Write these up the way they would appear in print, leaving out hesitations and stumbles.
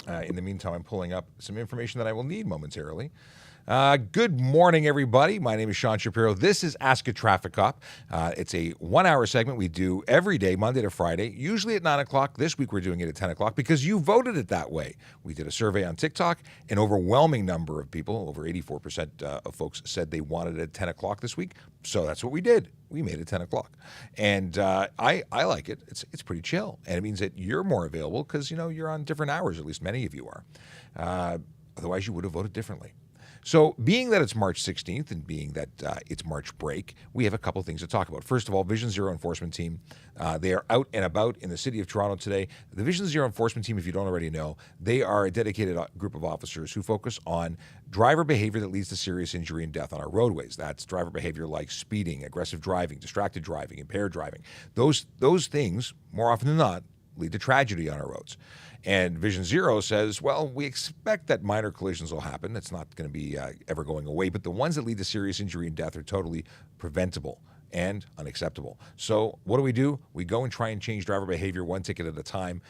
In the meantime, I'm pulling up some information that I will need momentarily. Good morning, everybody. My name is Sean Shapiro. This is Ask a Traffic Cop. It's a 1-hour segment we do every day, Monday to Friday, usually at 9 o'clock. This week we're doing it at 10 o'clock because you voted it that way. We did a survey on TikTok. An overwhelming number of people, over 84% of folks, said they wanted it at 10 o'clock this week. So that's what we did. We made it 10 o'clock. And I like it. It's pretty chill. And it means that you're more available because, you're on different hours, at least many of you are. Otherwise, you would have voted differently. So being that it's March 16th and being that it's March break, we have a couple things to talk about. First of all, Vision Zero enforcement team. They are out and about in the city of Toronto today. The Vision Zero enforcement team, if you don't already know, they are a dedicated group of officers who focus on driver behavior that leads to serious injury and death on our roadways. That's driver behavior like speeding, aggressive driving, distracted driving, impaired driving. Those things, more often than not, lead to tragedy on our roads. And Vision Zero says, well, we expect that minor collisions will happen. It's not going to be ever going away. But the ones that lead to serious injury and death are totally preventable and unacceptable. So what do? We go and try and change driver behavior one ticket at a time,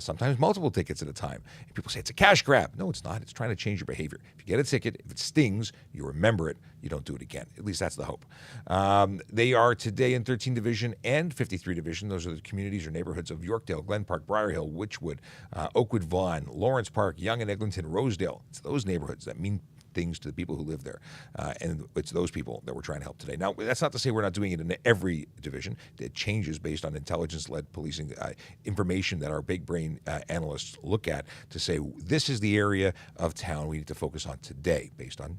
sometimes multiple tickets at a time. And people say it's a cash grab. No, it's not. It's trying to change your behavior. If you get a ticket, if it stings, you remember it. You don't do it again. At least that's the hope. They are today in 13 Division and 53 Division. Those are the communities or neighborhoods of Yorkdale, Glen Park, Briar Hill, Wychwood, Oakwood, Vaughan, Lawrence Park, Yonge and Eglinton, Rosedale. It's those neighborhoods that mean things to the people who live there. And it's those people that we're trying to help today. Now, that's not to say we're not doing it in every division. It changes based on intelligence-led policing information that our big brain analysts look at to say, this is the area of town we need to focus on today based on,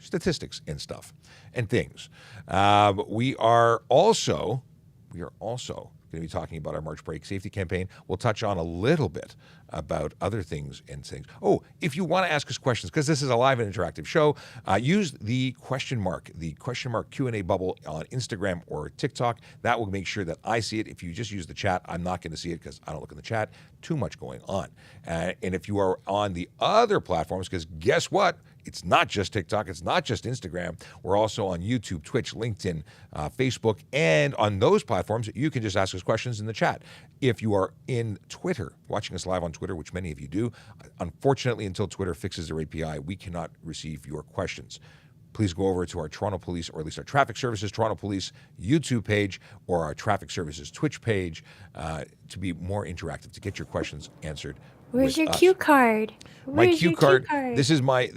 statistics and stuff and things. We are also going to be talking about our March break safety campaign. We'll touch on a little bit about other things and things. Oh, if you want to ask us questions, because this is a live and interactive show, use the question mark Q&A bubble on Instagram or TikTok. That will make sure that I see it. If you just use the chat, I'm not going to see it because I don't look in the chat. Too much going on. And if you are on the other platforms, because guess what? It's not just TikTok. It's not just Instagram. We're also on YouTube, Twitch, LinkedIn, Facebook. And on those platforms, you can just ask us questions in the chat. If you are in Twitter, watching us live on Twitter, which many of you do, unfortunately, until Twitter fixes their API, we cannot receive your questions. Please go over to our Toronto Police, or at least our Traffic Services Toronto Police YouTube page or our Traffic Services Twitch page to be more interactive, to get your questions answered. Where's your cue card? My cue card. This is my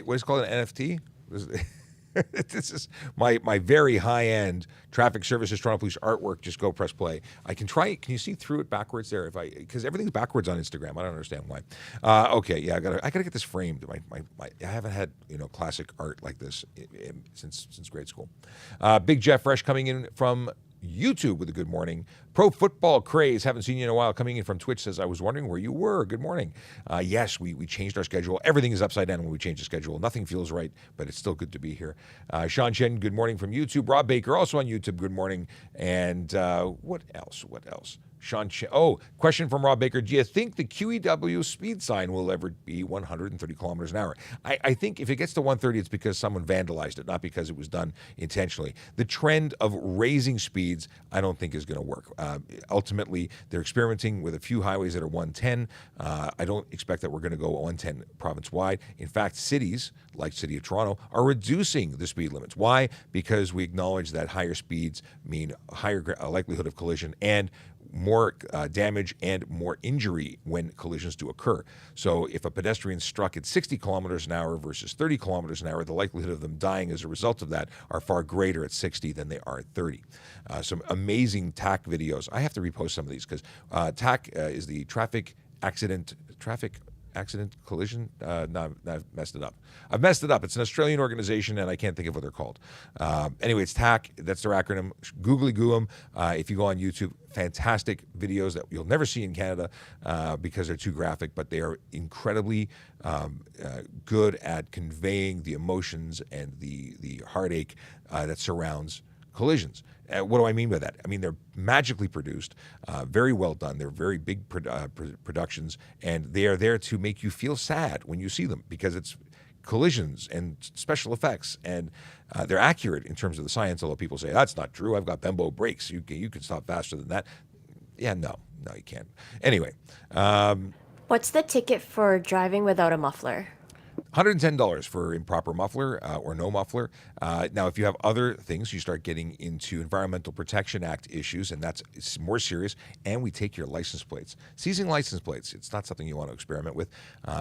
what is it called, an NFT? This is my very high-end Traffic Services Toronto Police artwork. Just go press play. I can try it. Can you see through it backwards there? Because everything's backwards on Instagram. I don't understand why. Okay, yeah, I gotta get this framed. I haven't had classic art like this since grade school. Big Jeff Fresh coming in from YouTube with a good morning. Pro football craze. Haven't seen you in a while. Coming in from Twitch says, I was wondering where you were. Good morning. Yes, we changed our schedule. Everything is upside down when we change the schedule. Nothing feels right, but it's still good to be here. Sean Chen, good morning from YouTube. Rob Baker, also on YouTube, good morning. And what else? Sean Chen. Oh, question from Rob Baker. Do you think the QEW speed sign will ever be 130 kilometers an hour? I think if it gets to 130, it's because someone vandalized it, not because it was done intentionally. The trend of raising speeds, I don't think is going to work. Ultimately, they're experimenting with a few highways that are 110. I don't expect that we're going to go 110 province-wide. In fact, cities, like City of Toronto, are reducing the speed limits. Why? Because we acknowledge that higher speeds mean higher likelihood of collision and more damage and more injury when collisions do occur. So if a pedestrian struck at 60 kilometers an hour versus 30 kilometers an hour, the likelihood of them dying as a result of that are far greater at 60 than they are at 30. Some amazing TAC videos. I have to repost some of these because TAC is the traffic accident collision. No, I've messed it up. It's an Australian organization, and I can't think of what they're called. Anyway, it's TAC. That's their acronym. Googly goo them. If you go on YouTube, fantastic videos that you'll never see in Canada because they're too graphic, but they are incredibly good at conveying the emotions and the heartache that surrounds collisions. What do I mean by that? I mean, they're magically produced, very well done. They're very big productions, and they are there to make you feel sad when you see them because it's collisions and special effects, and they're accurate in terms of the science, although people say, that's not true. I've got Bembo brakes. You can stop faster than that. Yeah, no, you can't. Anyway. Well, What's the ticket for driving without a muffler? $110 for improper muffler or no muffler. Now, if you have other things, you start getting into Environmental Protection Act issues, and it's more serious. And we take your license plates. Seizing license plates, it's not something you want to experiment with.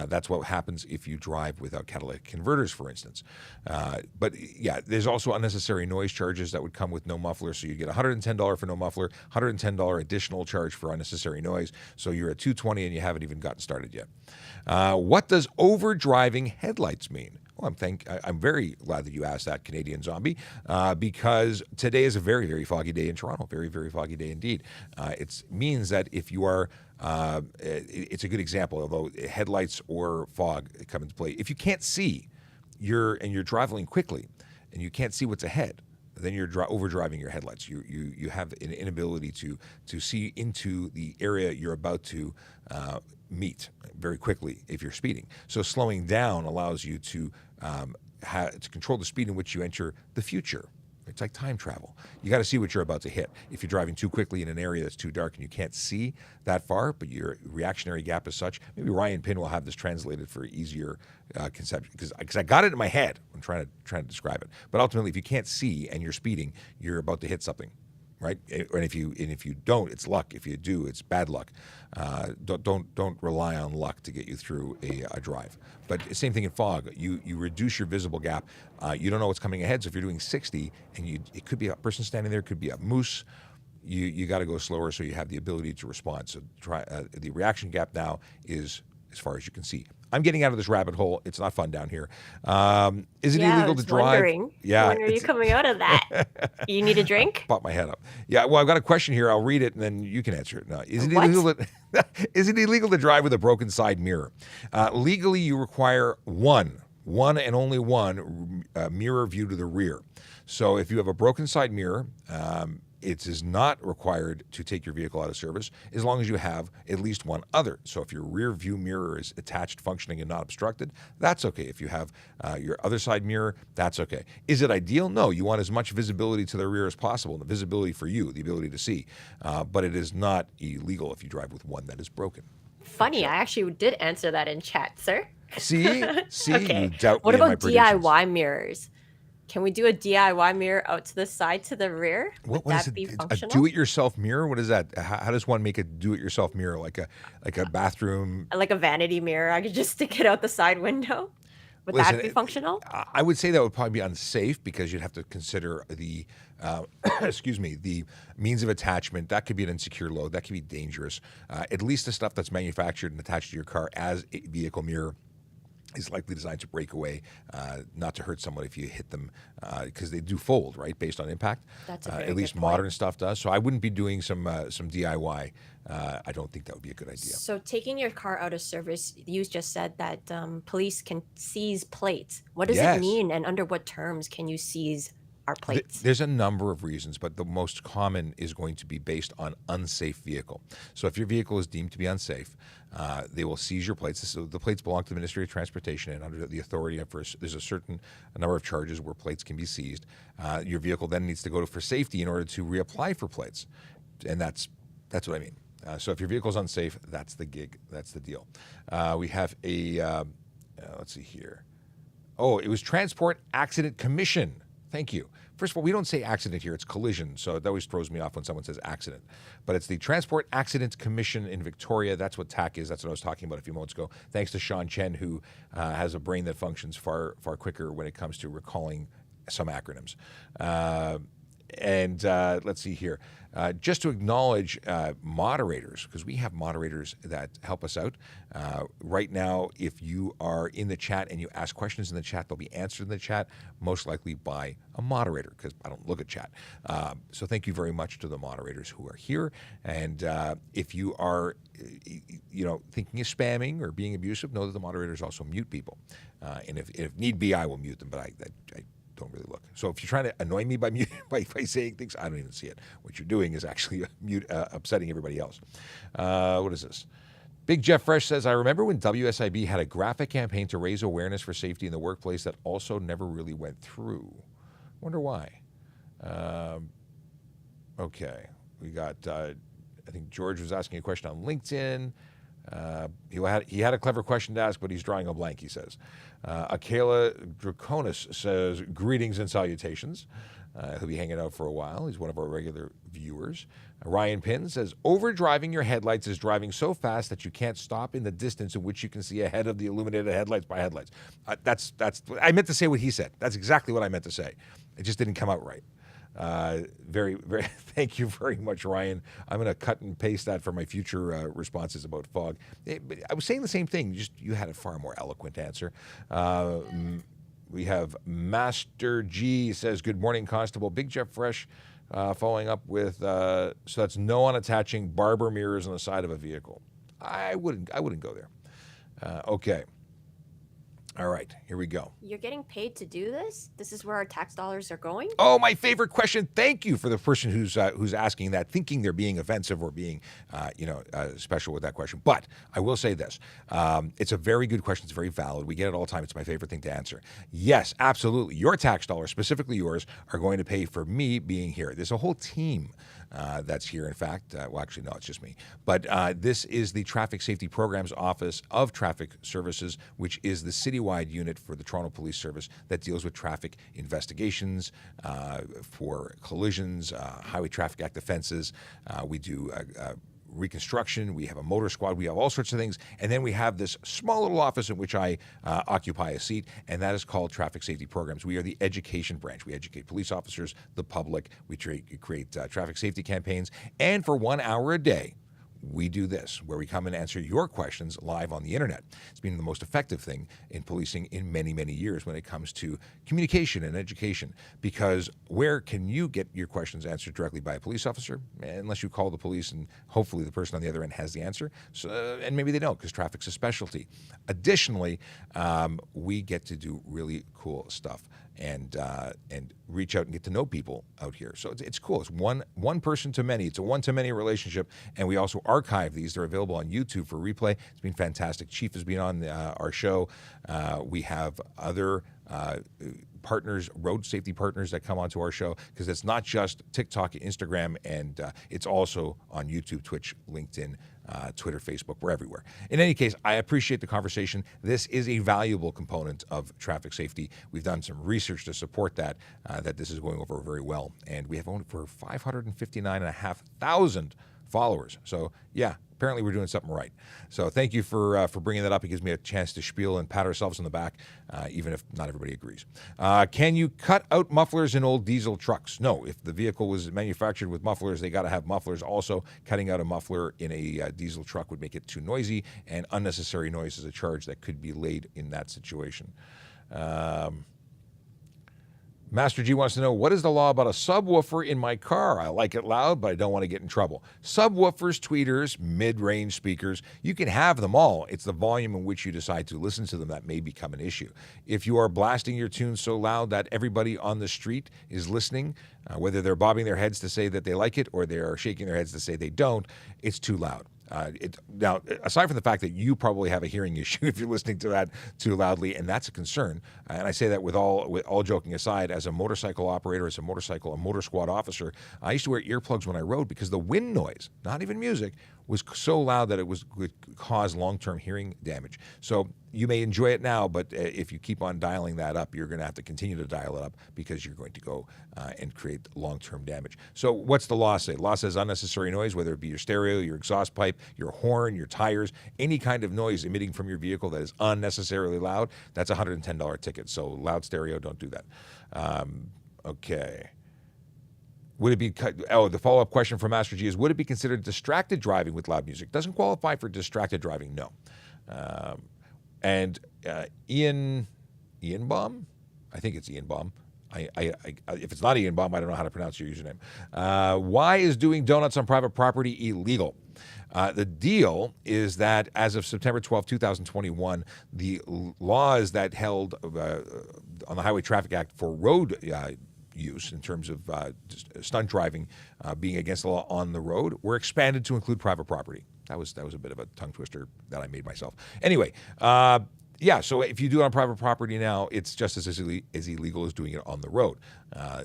That's what happens if you drive without catalytic converters, for instance. But yeah, there's also unnecessary noise charges that would come with no muffler. So you get $110 for no muffler, $110 additional charge for unnecessary noise. So you're at $220 and you haven't even gotten started yet. What does overdriving headlights mean? Well, I'm very glad that you asked that, Canadian Zombie, because today is a very, very foggy day in Toronto. Very, very foggy day indeed. It means that if you are, it's a good example, although headlights or fog come into play. If you can't see, you're traveling quickly, and you can't see what's ahead, then you're overdriving your headlights. You have an inability to see into the area you're about to meet very quickly if you're speeding. So slowing down allows you to control the speed in which you enter the future. It's like time travel. You got to see what you're about to hit. If you're driving too quickly in an area that's too dark and you can't see that far, but your reactionary gap is such, maybe Ryan Pinn will have this translated for easier conception, because I got it in my head. I'm trying to describe it. But ultimately, if you can't see and you're speeding, you're about to hit something. Right, and if you don't, it's luck. If you do, it's bad luck. Don't rely on luck to get you through a drive. But same thing in fog. You reduce your visible gap. You don't know what's coming ahead. So if you're doing 60, and it could be a person standing there, it could be a moose. You got to go slower so you have the ability to respond. So the reaction gap now is as far as you can see. I'm getting out of this rabbit hole. It's not fun down here. Is it illegal to drive? Wondering. Yeah. When are you coming out of that? You need a drink? Pop my head up. Yeah, well, I've got a question here. I'll read it, and then you can answer it. No, is it illegal to drive with a broken side mirror? Legally, you require one and only one mirror view to the rear. So if you have a broken side mirror, it is not required to take your vehicle out of service as long as you have at least one other. So if your rear view mirror is attached, functioning, and not obstructed, that's okay. If you have your other side mirror, that's okay. Is it ideal? No. You want as much visibility to the rear as possible, the visibility for you, the ability to see. But it is not illegal if you drive with one that is broken. Funny, I actually did answer that in chat, sir. See? Okay. You doubt what me and my about predictions. DIY mirrors? Can we do a DIY mirror out to the side, to the rear? What Would is that it? be A functional? do-it-yourself mirror? What is that? How does one make a do-it-yourself mirror? Like a bathroom? Like a vanity mirror. I could just stick it out the side window. Would Listen, that be functional? I would say that would probably be unsafe because you'd have to consider the, the means of attachment. That could be an insecure load. That could be dangerous. At least the stuff that's manufactured and attached to your car as a vehicle mirror is likely designed to break away, not to hurt someone if you hit them, because they do fold, right, based on impact. That's a very at least good modern point. stuff does. So I wouldn't be doing some DIY. I don't think that would be a good idea. So taking your car out of service, you just said that police can seize plates. What does Yes. it mean, and under what terms can you seize our plates? There's a number of reasons, but the most common is going to be based on unsafe vehicle. So if your vehicle is deemed to be unsafe, they will seize your plates. So the plates belong to the Ministry of Transportation, and under the authority of there's a certain number of charges where plates can be seized. Your vehicle then needs to go for safety in order to reapply for plates, and that's what I mean. So if your vehicle is unsafe, that's the gig. That's the deal. We have a let's see here. Oh, it was Transport Accident Commission. Thank you. First of all, we don't say accident here, it's collision, so that always throws me off when someone says accident. But it's the Transport Accident Commission in Victoria. That's what TAC is. That's what I was talking about a few moments ago. Thanks to Sean Chen, who has a brain that functions far quicker when it comes to recalling some acronyms. Let's see here. Just to acknowledge moderators, because we have moderators that help us out. Right now, if you are in the chat and you ask questions in the chat, they'll be answered in the chat, most likely by a moderator, because I don't look at chat. So thank you very much to the moderators who are here. And if you are, thinking of spamming or being abusive, know that the moderators also mute people. And if need be, I will mute them, but I don't really look. So if you're trying to annoy me by saying things, I don't even see it. What you're doing is actually upsetting everybody else. What is this? Big Jeff Fresh says, I remember when WSIB had a graphic campaign to raise awareness for safety in the workplace that also never really went through. Wonder why. Okay. We got, I think George was asking a question on LinkedIn. He had a clever question to ask, but he's drawing a blank, he says. Akela Draconis says, greetings and salutations. He'll be hanging out for a while. He's one of our regular viewers. Ryan Pinn says, overdriving your headlights is driving so fast that you can't stop in the distance in which you can see ahead of the illuminated headlights by headlights. I meant to say what he said. That's exactly what I meant to say. It just didn't come out right. Very, very. Thank you very much, Ryan. I'm going to cut and paste that for my future responses about fog. But I was saying the same thing. Just you had a far more eloquent answer. We have Master G says, "Good morning, Constable. Big Jeff Fresh." Following up with, so that's no on attaching barber mirrors on the side of a vehicle. I wouldn't go there. Okay. All right, here we go. You're getting paid to do this? This is where our tax dollars are going? Oh, my favorite question. Thank you for the person who's asking that, thinking they're being offensive or being, special with that question. But I will say this. It's a very good question. It's very valid. We get it all the time. It's my favorite thing to answer. Yes, absolutely. Your tax dollars, specifically yours, are going to pay for me being here. There's a whole team that's here, in fact. Well, actually, no, it's just me. But this is the Traffic Safety Programs Office of Traffic Services, which is the citywide unit for the Toronto Police Service that deals with traffic investigations for collisions, Highway Traffic Act offenses. We do reconstruction, we have a motor squad, we have all sorts of things, and then we have this small little office in which I occupy a seat, and that is called Traffic Safety Programs. We are the education branch. We educate police officers, the public, we create traffic safety campaigns, and for 1 hour a day, we do this, where we come and answer your questions live on the internet. It's been the most effective thing in policing in many, many years when it comes to communication and education, because where can you get your questions answered directly by a police officer? Unless you call the police and hopefully the person on the other end has the answer. So, and maybe they don't, because traffic's a specialty. Additionally, we get to do really cool stuff and reach out and get to know people out here. So it's cool. It's one person to many. It's a one-to-many relationship, and we also archive these. They're available on YouTube for replay. It's been fantastic. Chief has been on our show. We have other partners, road safety partners that come onto our show, because it's not just TikTok, Instagram, and it's also on YouTube, Twitch, LinkedIn, Twitter, Facebook. We're everywhere. In any case, I appreciate the conversation. This is a valuable component of traffic safety. We've done some research to support that this is going over very well. And we have only for 559,500 followers. So yeah, apparently we're doing something right. So thank you for bringing that up. It gives me a chance to spiel and pat ourselves on the back, even if not everybody agrees. Can you cut out mufflers in old diesel trucks? No. If the vehicle was manufactured with mufflers, they got to have mufflers. Also, cutting out a muffler in a diesel truck would make it too noisy, and unnecessary noise is a charge that could be laid in that situation. Master G wants to know, what is the law about a subwoofer in my car? I like it loud, but I don't want to get in trouble. Subwoofers, tweeters, mid-range speakers, you can have them all. It's the volume in which you decide to listen to them that may become an issue. If you are blasting your tunes so loud that everybody on the street is listening, whether they're bobbing their heads to say that they like it or they are shaking their heads to say they don't, it's too loud. Now, aside from the fact that you probably have a hearing issue if you're listening to that too loudly, and that's a concern, and I say that with all joking aside, as a motorcycle operator, as a motor squad officer, I used to wear earplugs when I rode because the wind noise, not even music, was so loud that it would cause long-term hearing damage. So you may enjoy it now, but if you keep on dialing that up, you're going to have to continue to dial it up because you're going to go and create long-term damage. So what's the law say? The law says unnecessary noise, whether it be your stereo, your exhaust pipe, your horn, your tires, any kind of noise emitting from your vehicle that is unnecessarily loud, that's a $110 ticket. So loud stereo, don't do that. Okay. Would it be, the follow-up question from Master G is, would it be considered distracted driving with loud music? Doesn't qualify for distracted driving, no. And Ian Baum? I think it's Ian Baum. If it's not Ian Baum, I don't know how to pronounce your username. Why is doing donuts on private property illegal? The deal is that as of September 12, 2021, the laws that held on the Highway Traffic Act for road use in terms of stunt driving being against the law on the road were expanded to include private property. That was a bit of a tongue twister that I made myself. Anyway, yeah, so if you do it on private property now, it's just as illegal as doing it on the road.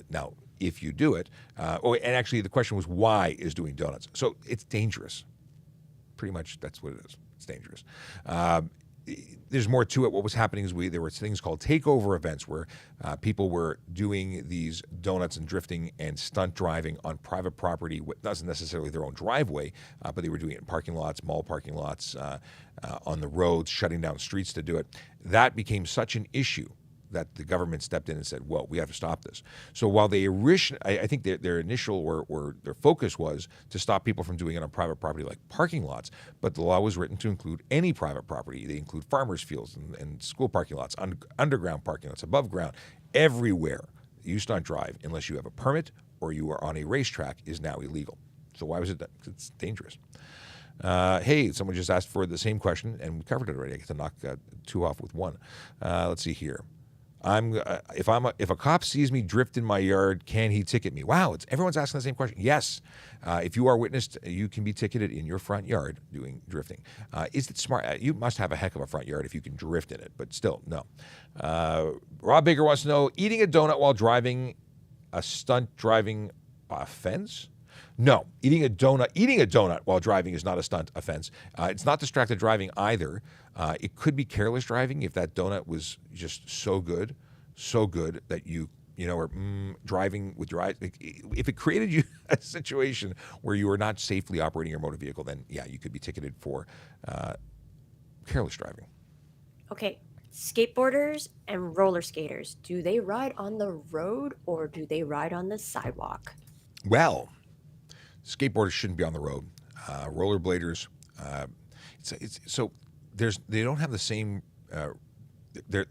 Now, if you do it, and actually the question was, why is doing donuts? So it's dangerous. Pretty much that's what it is. It's dangerous. There's more to it. What was happening is there were things called takeover events where people were doing these donuts and drifting and stunt driving on private property, not necessarily their own driveway, but they were doing it in parking lots, mall parking lots, on the roads, shutting down streets to do it. That became such an issue that the government stepped in and said, "Well, we have to stop this." So while I think their initial or their focus was to stop people from doing it on private property like parking lots, but the law was written to include any private property. They include farmers' fields and school parking lots, underground parking lots, above ground, everywhere. You stunt drive unless you have a permit or you are on a racetrack is now illegal. So why was it that? It's dangerous. Hey, someone just asked for the same question, and we covered it already. I get to knock two off with one. Let's see here. If a cop sees me drift in my yard, can he ticket me? Wow, everyone's asking the same question. Yes, if you are witnessed, you can be ticketed in your front yard doing drifting. Is it smart? You must have a heck of a front yard if you can drift in it, but still, no. Rob Baker wants to know, eating a donut while driving, a stunt driving offense? No, eating a donut while driving is not a stunt offense. It's not distracted driving either. It could be careless driving if that donut was just so good that you are driving with your eyes. If it created you a situation where you are not safely operating your motor vehicle, then yeah, you could be ticketed for careless driving. Okay, skateboarders and roller skaters, do they ride on the road or do they ride on the sidewalk? Well, skateboarders shouldn't be on the road. Rollerbladers, they don't have the same. They're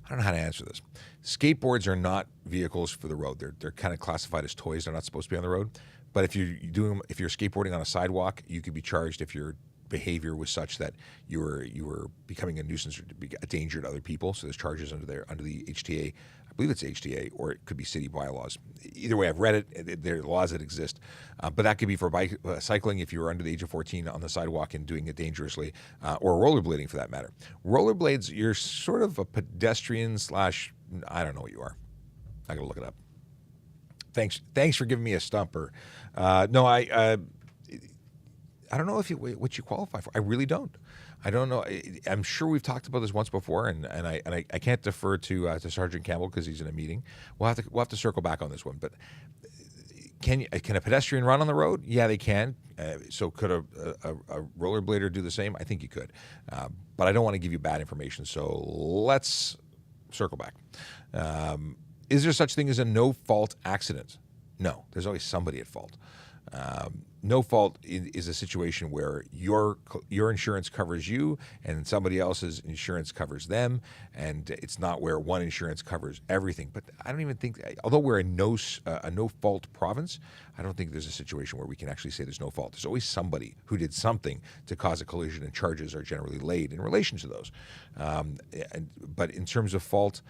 I don't know how to answer this. Skateboards are not vehicles for the road. They're kind of classified as toys. They're not supposed to be on the road. But if you're skateboarding on a sidewalk, you could be charged if your behavior was such that you were becoming a nuisance or a danger to other people. So there's charges under the HTA. I believe it's HTA, or it could be city bylaws. Either way, I've read it. There are laws that exist. But that could be for cycling if you were under the age of 14 on the sidewalk and doing it dangerously, or rollerblading for that matter. Rollerblades, you're sort of a pedestrian / I don't know what you are. I got to look it up. Thanks for giving me a stumper. No, I don't know what you qualify for. I really don't. I don't know. I'm sure we've talked about this once before, and I can't defer to Sergeant Campbell because he's in a meeting. We'll have to circle back on this one. But can a pedestrian run on the road? Yeah, they can. So could a rollerblader do the same? I think you could. But I don't want to give you bad information. So let's circle back. Is there such thing as a no-fault accident? No. There's always somebody at fault. No fault is a situation where your insurance covers you and somebody else's insurance covers them, and it's not where one insurance covers everything. But I don't even think, although we're a no fault province, I don't think there's a situation where we can actually say there's no fault. There's always somebody who did something to cause a collision, and charges are generally laid in relation to those. But in terms of fault,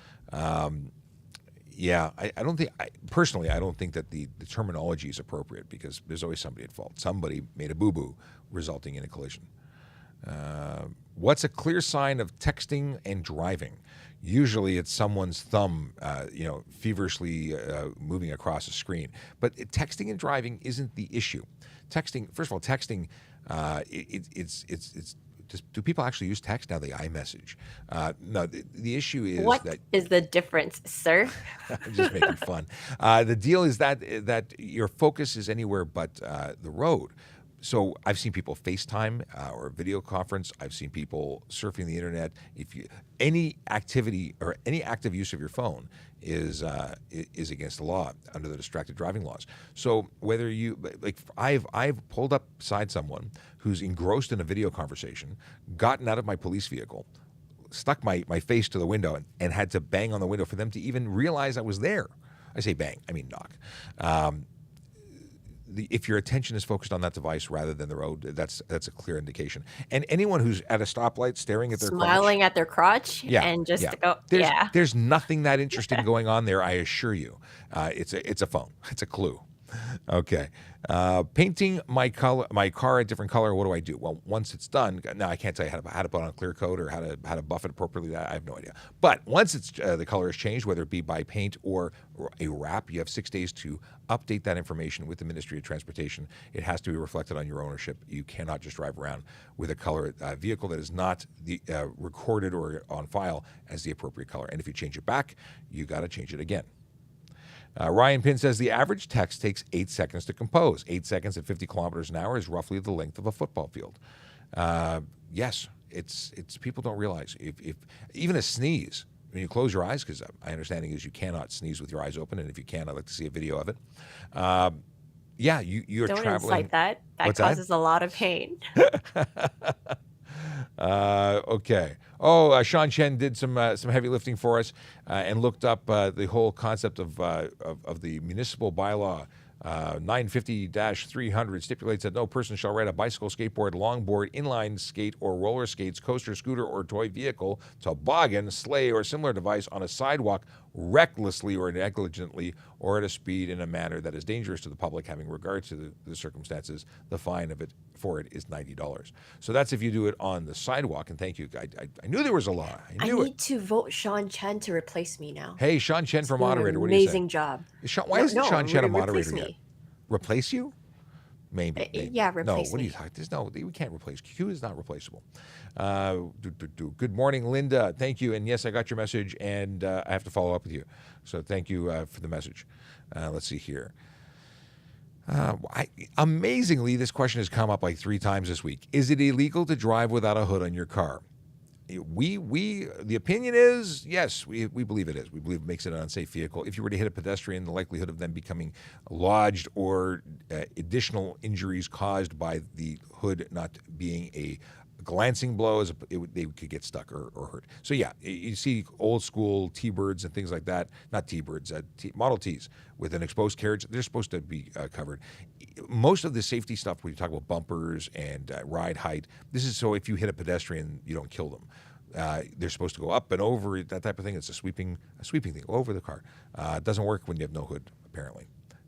yeah, I don't think, personally, I don't think that the terminology is appropriate because there's always somebody at fault. Somebody made a boo-boo resulting in a collision. What's a clear sign of texting and driving? Usually it's someone's thumb, feverishly moving across a screen. But texting and driving isn't the issue. Texting, first of all, it's do people actually use text now? They iMessage. No, the issue is What is the difference, sir? I'm just making fun. The deal is that your focus is anywhere but the road. So I've seen people FaceTime or video conference. I've seen people surfing the internet. Any activity or any active use of your phone is against the law under the distracted driving laws. So whether I've pulled up beside someone who's engrossed in a video conversation, gotten out of my police vehicle, stuck my face to the window and had to bang on the window for them to even realize I was there. I say bang, I mean knock. If your attention is focused on that device rather than the road, that's a clear indication. And anyone who's at a stoplight staring at their smiling crotch, at their crotch, and just go, there's nothing that interesting going on there. I assure you, it's a phone. It's a clue. Okay. Painting my car a different color. What do I do? Well, once it's done, now I can't tell you how to put on a clear coat or how to buff it appropriately. I have no idea. But once it's the color has changed, whether it be by paint or a wrap, you have 6 days to update that information with the Ministry of Transportation. It has to be reflected on your ownership. You cannot just drive around with a color vehicle that is not recorded or on file as the appropriate color. And if you change it back, you got to change it again. Ryan Pin says the average text takes 8 seconds to compose. 8 seconds at 50 kilometers an hour is roughly the length of a football field. Yes, it's people don't realize if even a sneeze, when you close your eyes, because my understanding is you cannot sneeze with your eyes open, and if you can, I'd like to see a video of it. Yeah, you're Don't traveling. incite that. That What's that? causes a lot of pain. Okay. Oh, Sean Chen did some heavy lifting for us and looked up the whole concept of the municipal bylaw. 950-300 stipulates that no person shall ride a bicycle, skateboard, longboard, inline skate, or roller skates, coaster, scooter, or toy vehicle, toboggan, sleigh, or similar device on a sidewalk recklessly or negligently or at a speed in a manner that is dangerous to the public, having regard to the circumstances. The fine for it is $90. So that's if you do it on the sidewalk. And thank you. I knew there was a law. I knew it. need to vote Sean Chen to replace me now. Hey, Sean Chen for Doing an moderator. What do you say? amazing job. Why isn't Sean Chen a moderator replace yet? me. Replace you? Maybe. Yeah, No, replace what do me. you talk? There's no, we can't replace. Q is not replaceable. Good morning, Linda. Thank you. And yes, I got your message, and I have to follow up with you. So thank you for the message. Let's see here. Amazingly, this question has come up like 3 times this week. Is it illegal to drive without a hood on your car? The opinion is yes, we believe it is. We believe it makes it an unsafe vehicle. If you were to hit a pedestrian, the likelihood of them becoming lodged or additional injuries caused by the hood not being a glancing blow, they could get stuck or hurt. So yeah, you see old school T-Birds and things like that, not T-Birds, Model Ts with an exposed carriage, they're supposed to be covered. Most of the safety stuff, when you talk about bumpers and ride height, this is so if you hit a pedestrian, you don't kill them. They're supposed to go up and over, that type of thing. It's a sweeping thing over the car. It doesn't work when you have no hood, apparently.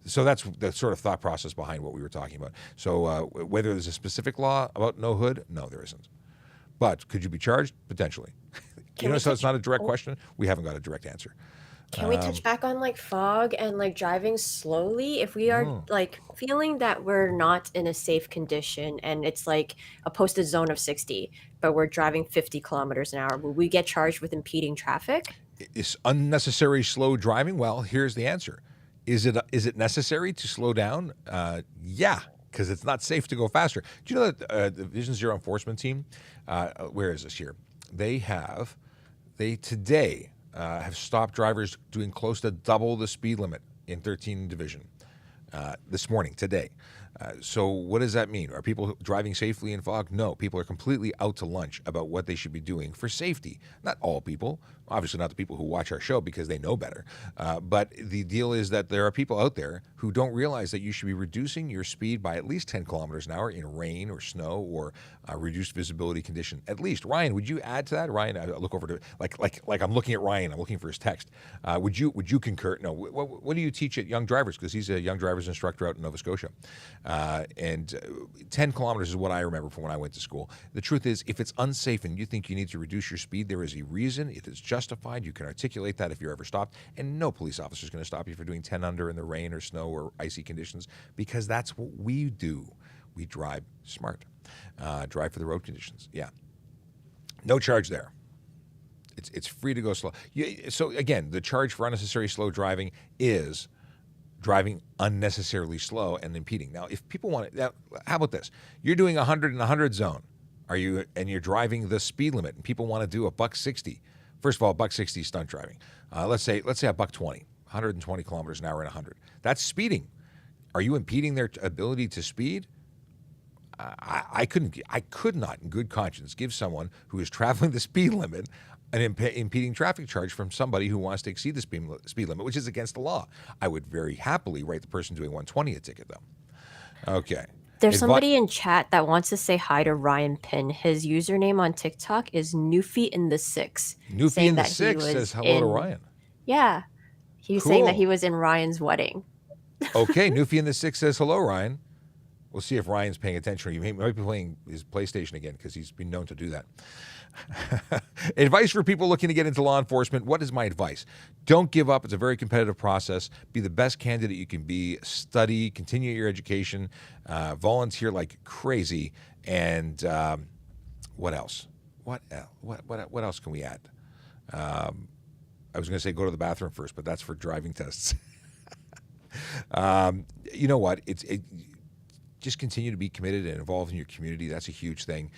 So that's the sort of thought process behind what we were talking about. So whether there's a specific law about no hood, no, there isn't. But could you be charged? Potentially. So it's not a direct question. We haven't got a direct answer. Can we touch back on like fog and like driving slowly? If we are like feeling that we're not in a safe condition and it's like a posted zone of 60, but we're driving 50 kilometers an hour, will we get charged with impeding traffic? Is unnecessary slow driving? Well, here's the answer. Is it necessary to slow down? Yeah, because it's not safe to go faster. Do you know that the Vision Zero enforcement team, where is this here? They today have stopped drivers doing close to double the speed limit in 13 Division this morning, today. So what does that mean? Are people driving safely in fog? No, people are completely out to lunch about what they should be doing for safety. Not all people, obviously not the people who watch our show because they know better. But the deal is that there are people out there who don't realize that you should be reducing your speed by at least 10 kilometers an hour in rain or snow or reduced visibility condition. At least, Ryan, would you add to that? Ryan, I look over to like I'm looking at Ryan. I'm looking for his text. Would you concur? No. What do you teach at Young Drivers? Because he's a Young Drivers instructor out in Nova Scotia. And 10 kilometers is what I remember from when I went to school. The truth is, if it's unsafe and you think you need to reduce your speed, there is a reason. It is justified. You can articulate that if you're ever stopped. And no police officer is going to stop you for doing 10 under in the rain or snow or icy conditions, because that's what we do. We drive smart. Drive for the road conditions. Yeah. No charge there. It's free to go slow. So again, the charge for unnecessary slow driving is driving unnecessarily slow and impeding. Now, if people want it, how about this? You're doing 100 in the 100 zone, and you're driving the speed limit, and people want to do a $160. First of all, $160 is stunt driving. Let's say a $120, 120 kilometers an hour in 100. That's speeding. Are you impeding their ability to speed? I could not, in good conscience, give someone who is traveling the speed limit an impeding traffic charge from somebody who wants to exceed the speed limit, which is against the law. I would very happily write the person doing 120 a ticket, though. Okay. There's somebody in chat that wants to say hi to Ryan Pin. His username on TikTok is Newfie in the Six. Newfie in the Six says hello to Ryan. Yeah. He was saying that he was in Ryan's wedding. Okay, Newfie in the 6 says, hello, Ryan. We'll see if Ryan's paying attention. He might be playing his PlayStation again because he's been known to do that. Advice for people looking to get into law enforcement. What is my advice? Don't give up. It's a very competitive process. Be the best candidate you can be. Study, continue your education, volunteer like crazy, and what else? What else can we add? I was going to say go to the bathroom first, but that's for driving tests. You know what? Just continue to be committed and involved in your community. That's a huge thing.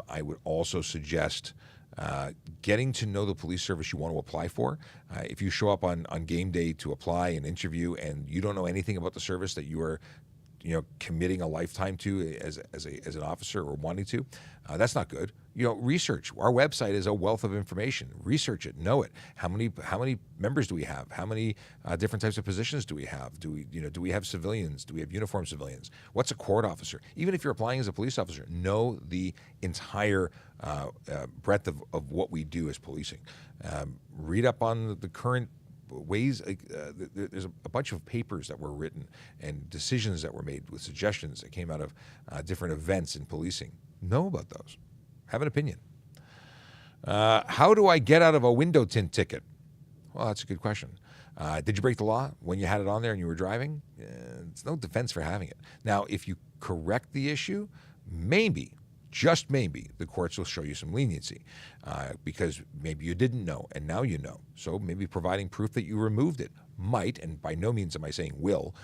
I would also suggest getting to know the police service you want to apply for. If you show up on game day to apply and interview and you don't know anything about the service that you are committing a lifetime to as an officer or wanting to, that's not good. Research. Our website is a wealth of information. Research it, know it. How many members do we have? How many different types of positions do we have? Do we have civilians? Do we have uniformed civilians? What's a court officer? Even if you're applying as a police officer, know the entire breadth of what we do as policing. Read up on the current ways. There's a bunch of papers that were written and decisions that were made with suggestions that came out of different events in policing. Know about those. Have an opinion. How do I get out of a window tint ticket? Well, that's a good question. Did you break the law when you had it on there and you were driving? It's no defense for having it. Now, if you correct the issue, maybe, just maybe, the courts will show you some leniency because maybe you didn't know and now you know. So maybe providing proof that you removed it might, and by no means am I saying will,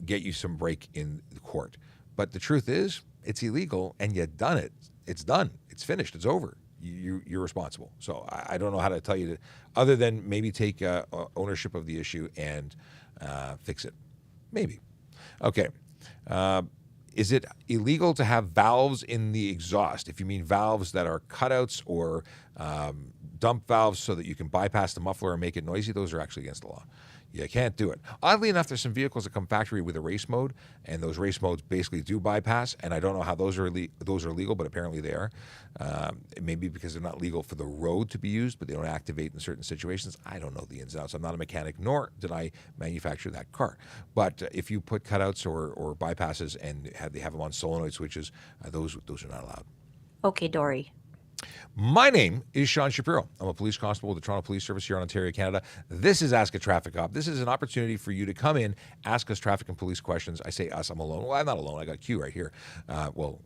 get you some break in the court. But the truth is, it's illegal and you've done it. It's done. It's finished. It's over. You're responsible. So I don't know how to tell you other than maybe take ownership of the issue and fix it. Maybe. Okay. Is it illegal to have valves in the exhaust? If you mean valves that are cutouts or dump valves so that you can bypass the muffler and make it noisy, those are actually against the law. You can't do it. Oddly enough, there's some vehicles that come factory with a race mode, and those race modes basically do bypass, and I don't know how those are legal, but apparently they are. It may be because they're not legal for the road to be used, but they don't activate in certain situations. I don't know the ins and outs. I'm not a mechanic, nor did I manufacture that car. But if you put cutouts or bypasses and they have them on solenoid switches, those are not allowed. Okay, Dory. My name is Sean Shapiro. I'm a police constable with the Toronto Police Service here in Ontario, Canada. This is Ask a Traffic Cop. This is an opportunity for you to come in, ask us traffic and police questions. I say us, I'm alone. Well, I'm not alone. I got Q right here.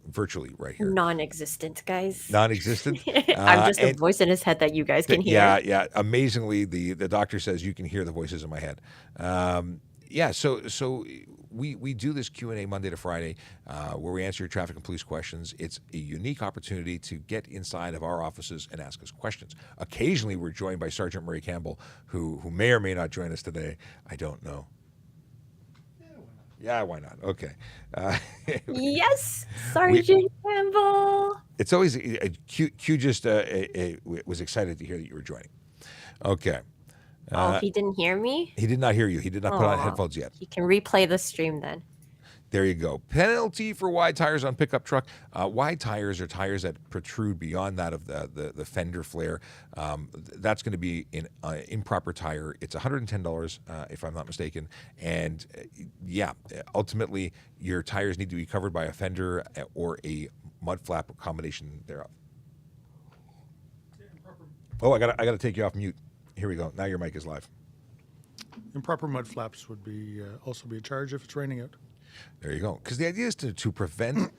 Virtually right here. Non-existent, guys. Non-existent? I'm just a voice in his head that you guys can hear. Yeah. Amazingly, the doctor says you can hear the voices in my head. So we do this Q&A Monday to Friday where we answer your traffic and police questions. It's a unique opportunity to get inside of our offices and ask us questions. Occasionally, we're joined by Sergeant Murray Campbell, who may or may not join us today. I don't know. Yeah, why not? Okay. Yes, Sergeant Campbell. It's always Q just was excited to hear that you were joining. Okay. He didn't hear me? He did not hear you. He did not put on headphones yet. He can replay the stream then. There you go. Penalty for wide tires on pickup truck. Wide tires are tires that protrude beyond that of the fender flare. That's going to be an improper tire. It's $110 if I'm not mistaken. And ultimately your tires need to be covered by a fender or a mud flap combination thereof. Oh, I got to take you off mute. Here we go. Now your mic is live. Improper mud flaps would be also be a charge if it's raining out. There you go. Because the idea is to prevent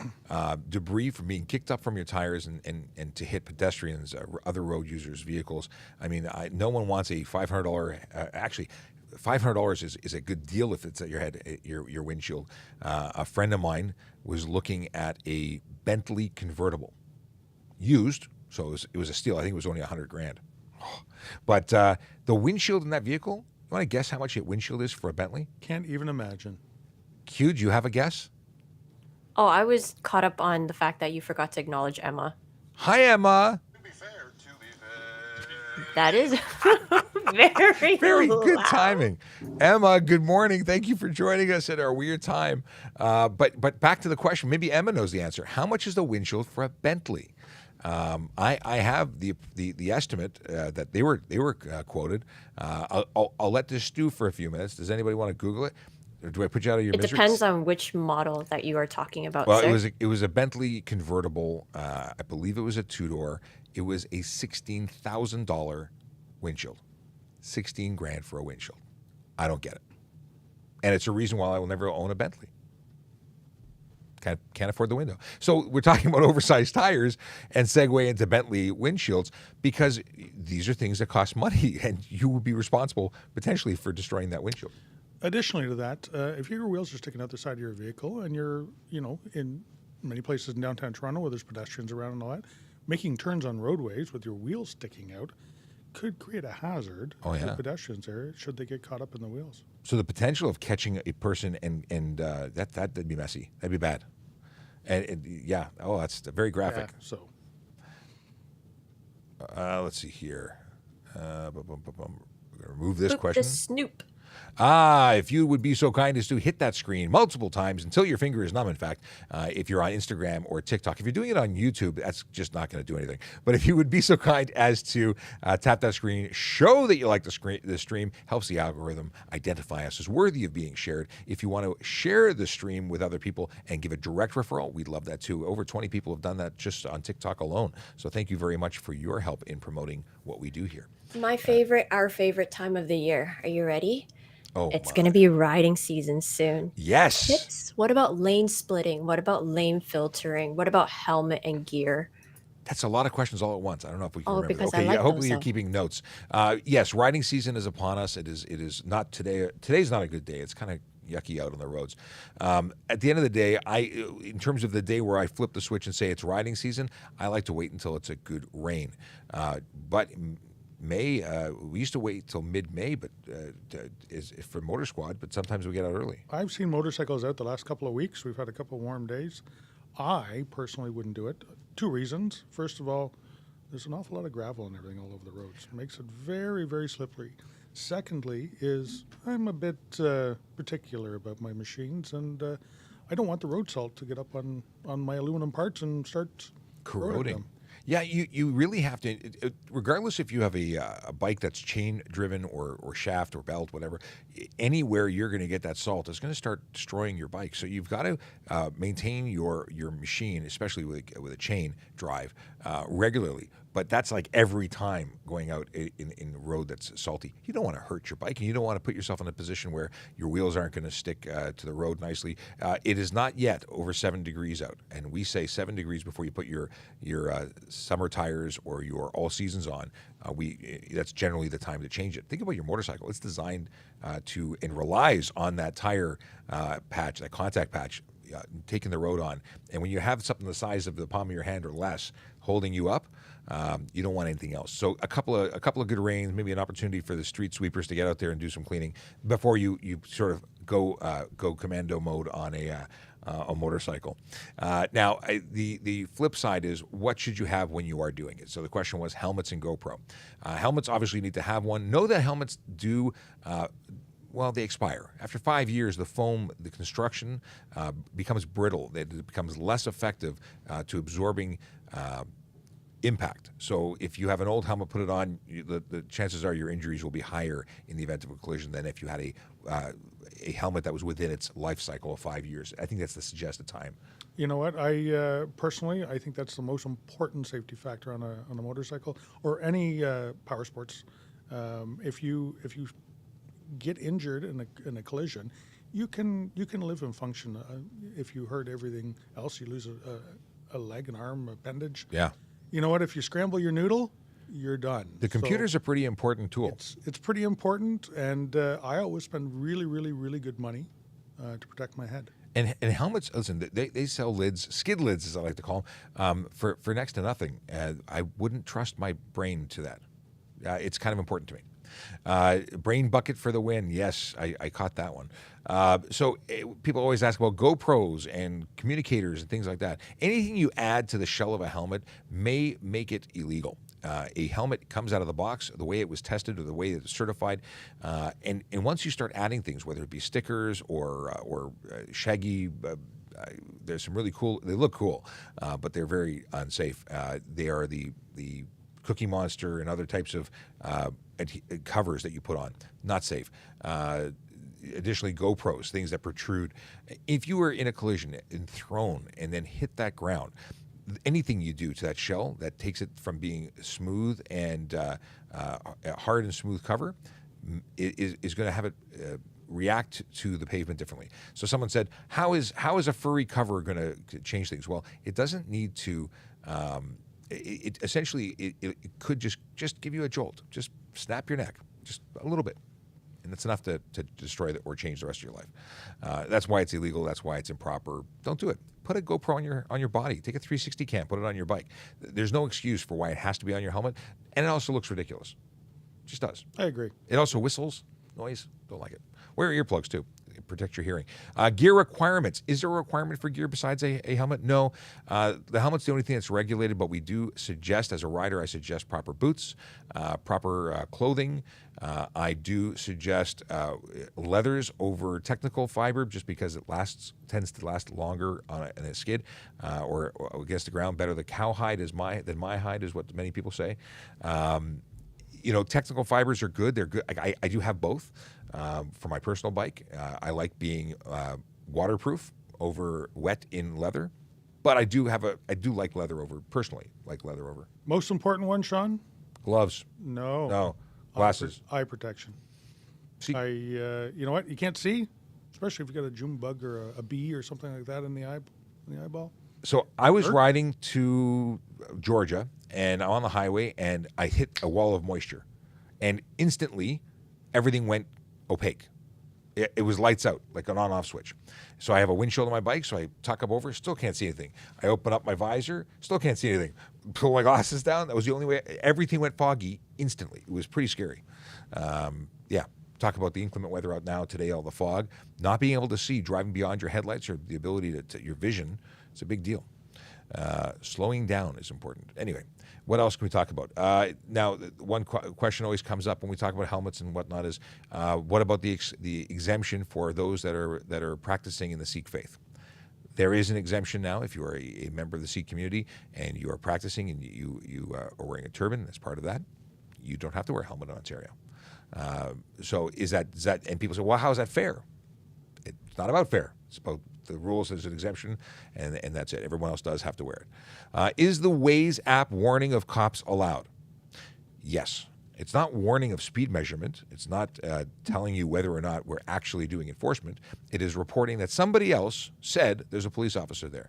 debris from being kicked up from your tires and to hit pedestrians, other road users, vehicles. I mean, no one wants a $500. Actually, $500 is a good deal if it's at your head, your windshield. A friend of mine was looking at a Bentley convertible, used, so it was a steal. I think it was only $100,000. But the windshield in that vehicle, you want to guess how much a windshield is for a Bentley? Can't even imagine. Q, do you have a guess? Oh, I was caught up on the fact that you forgot to acknowledge Emma. Hi, Emma. To be fair. That is very good loud. timing. Emma, good morning. Thank you for joining us at our weird time. But back to the question. Maybe Emma knows the answer. How much is the windshield for a Bentley? I have the estimate that they were quoted. I'll let this stew for a few minutes. Does anybody want to Google it? Or do I put you out of your It misery? depends on which model that you are talking about, Well, sir. it was a Bentley convertible. I believe it was a two-door. It was a $16,000 windshield. 16 grand for a windshield. I don't get it. And it's a reason why I will never own a Bentley. Can't afford the window. So we're talking about oversized tires and segue into Bentley windshields because these are things that cost money and you would be responsible potentially for destroying that windshield. Additionally to that, if your wheels are sticking out the side of your vehicle and you're, in many places in downtown Toronto where there's pedestrians around and all that, making turns on roadways with your wheels sticking out could create a hazard for pedestrians there should they get caught up in the wheels. So the potential of catching a person and that'd be messy. That'd be bad. And that's very graphic. Yeah, so Let's see here. We're gonna remove this Boop question. the snoop. If you would be so kind as to hit that screen multiple times until your finger is numb, in fact, if you're on Instagram or TikTok. If you're doing it on YouTube, that's just not going to do anything. But if you would be so kind as to tap that screen, show that you like the stream, helps the algorithm identify us as worthy of being shared. If you want to share the stream with other people and give a direct referral, we'd love that too. Over 20 people have done that just on TikTok alone. So thank you very much for your help in promoting what we do here. Our favorite time of the year. Are you ready? Oh, It's going to be riding season soon. Yes. Tips? What about lane splitting? What about lane filtering? What about helmet and gear? That's a lot of questions all at once. I don't know if we can remember. Because Okay, I like hopefully them, you're so. keeping notes. Yes, riding season is upon us. It is not today. Today's not a good day. It's kind of yucky out on the roads. At the end of the day, in terms of the day where I flip the switch and say it's riding season, I like to wait until it's a good rain. But May, we used to wait till mid-May, but is for Motor Squad. But sometimes we get out early. I've seen motorcycles out the last couple of weeks. We've had a couple of warm days. I personally wouldn't do it. 2 reasons. First of all, there's an awful lot of gravel and everything all over the roads. It makes it very, very slippery. Secondly is I'm a bit particular about my machines, and I don't want the road salt to get up on my aluminum parts and start corroding them. Yeah, you really have to, regardless if you have a bike that's chain driven or shaft or belt, whatever, anywhere you're going to get that salt is going to start destroying your bike. So you've got to maintain your machine, especially with a chain drive, regularly. But that's like every time going out in a road that's salty. You don't want to hurt your bike, and you don't want to put yourself in a position where your wheels aren't going to stick to the road nicely. It is not yet over 7 degrees out, and we say 7 degrees before you put your summer tires or your all seasons on. That's generally the time to change it. Think about your motorcycle. It's designed to and relies on that tire patch, that contact patch, taking the road on. And when you have something the size of the palm of your hand or less holding you up, you don't want anything else. So a couple of good rains, maybe an opportunity for the street sweepers to get out there and do some cleaning before you sort of go commando mode on a motorcycle. Now, the flip side is what should you have when you are doing it? So the question was helmets and GoPro. Helmets obviously need to have one. Know that helmets do. Well, they expire. After 5 years, the foam, the construction becomes brittle. It becomes less effective to absorbing impact. So if you have an old helmet, put it on, the chances are your injuries will be higher in the event of a collision than if you had a helmet that was within its life cycle of 5 years. I think that's the suggested time. You know what? I personally, I think that's the most important safety factor on a motorcycle or any power sports. If you get injured in a collision, you can live and function. If you hurt everything else, you lose a leg, an arm, appendage. Yeah. You know what? If you scramble your noodle, you're done. The computer's a pretty important tool. It's pretty important, and I always spend really, really, really good money to protect my head. And helmets, listen, they sell lids, skid lids as I like to call them, for next to nothing. I wouldn't trust my brain to that. It's kind of important to me. Brain bucket for the win. Yes, I caught that one. People always ask about GoPros and communicators and things like that. Anything you add to the shell of a helmet may make it illegal. A helmet comes out of the box the way it was tested or the way it's certified. And once you start adding things, whether it be stickers or shaggy there's some really cool. They look cool, but they're very unsafe. They are the Cookie Monster and other types of covers that you put on. Not safe. Additionally, GoPros, things that protrude. If you were in a collision and thrown and then hit that ground, anything you do to that shell that takes it from being smooth and hard and smooth cover is going to have it react to the pavement differently. So someone said, how is a furry cover going to change things? Well, it doesn't need to. It essentially could just give you a jolt, just snap your neck, just a little bit. And that's enough to destroy or change the rest of your life. That's why it's illegal. That's why it's improper. Don't do it. Put a GoPro on your body. Take a 360 cam. Put it on your bike. There's no excuse for why it has to be on your helmet, and it also looks ridiculous. It just does. I agree. It also whistles, noise. Don't like it. Wear earplugs too. Protect your hearing. Gear requirements. Is there a requirement for gear besides a helmet? No. The helmet's the only thing that's regulated, but we do suggest, as a rider, I suggest proper boots, proper clothing. I do suggest leathers over technical fiber, just because it tends to last longer in a skid or against the ground. Better the cowhide than my hide is what many people say. Technical fibers are good. They're good. I do have both for my personal bike. I like being waterproof over wet in leather, but I do like leather over, personally, like leather over. Most important one, Sean? Gloves. No. Glasses. Eye protection. See, You know what? You can't see, especially if you got a June bug or a bee or something like that in the eyeball. so I was riding to Georgia, and I'm on the highway, and I hit a wall of moisture, and instantly everything went opaque. It was lights out, like an on-off switch. So I have a windshield on my bike, so I tuck up over, still can't see anything. I open up my visor, still can't see anything. Pull my glasses down, that was the only way. Everything went foggy instantly. It was pretty scary. Talk about the inclement weather out now today, all the fog. Not being able to see, driving beyond your headlights or the ability to your vision, it's a big deal. Slowing down is important. Anyway, what else can we talk about? Now, one question always comes up when we talk about helmets and whatnot is, what about the exemption for those that are practicing in the Sikh faith? There is an exemption now if you are a member of the Sikh community and you are practicing and you are wearing a turban as part of that. You don't have to wear a helmet in Ontario. So is that? And people say, well, how is that fair? It's not about fair. It's about the rules. There's an exemption, and that's it. Everyone else does have to wear it. Is the Waze app warning of cops allowed? Yes. It's not warning of speed measurement. It's not telling you whether or not we're actually doing enforcement. It is reporting that somebody else said there's a police officer there.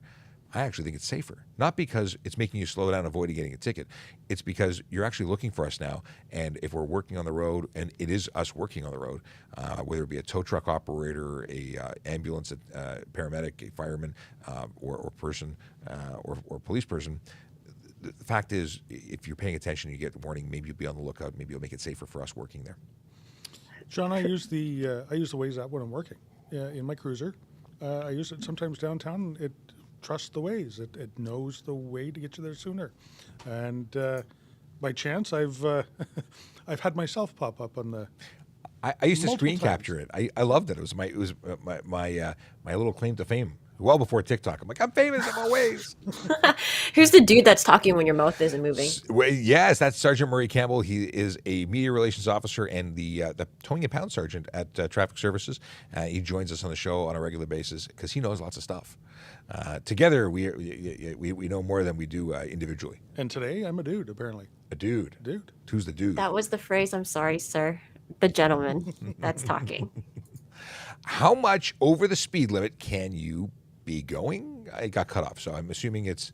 I actually think it's safer. Not because it's making you slow down, avoiding getting a ticket. It's because you're actually looking for us now, and if we're working on the road, and it is us working on the road, whether it be a tow truck operator, a ambulance, paramedic, a fireman, or person, or police person, the fact is, if you're paying attention, you get the warning. Maybe you'll be on the lookout. Maybe you'll make it safer for us working there. Sean, I use the Waze app when I'm working in my cruiser. I use it sometimes downtown. It trusts the Waze. It knows the way to get you there sooner. And by chance, I've had myself pop up on the. I used to screen times. capture it. I loved it. It was my little claim to fame. Well before TikTok, I'm like, I'm famous. I'm on Waze. Who's the dude that's talking when your mouth isn't moving? Yes, that's Sergeant Murray Campbell. He is a media relations officer and the towing and pound sergeant at Traffic Services. He joins us on the show on a regular basis because he knows lots of stuff. Together, we know more than we do individually. And today, I'm a dude, apparently. A dude. Dude. Who's the dude? That was the phrase. I'm sorry, sir. The gentleman that's talking. How much over the speed limit can you be going? I got cut off, so I'm assuming it's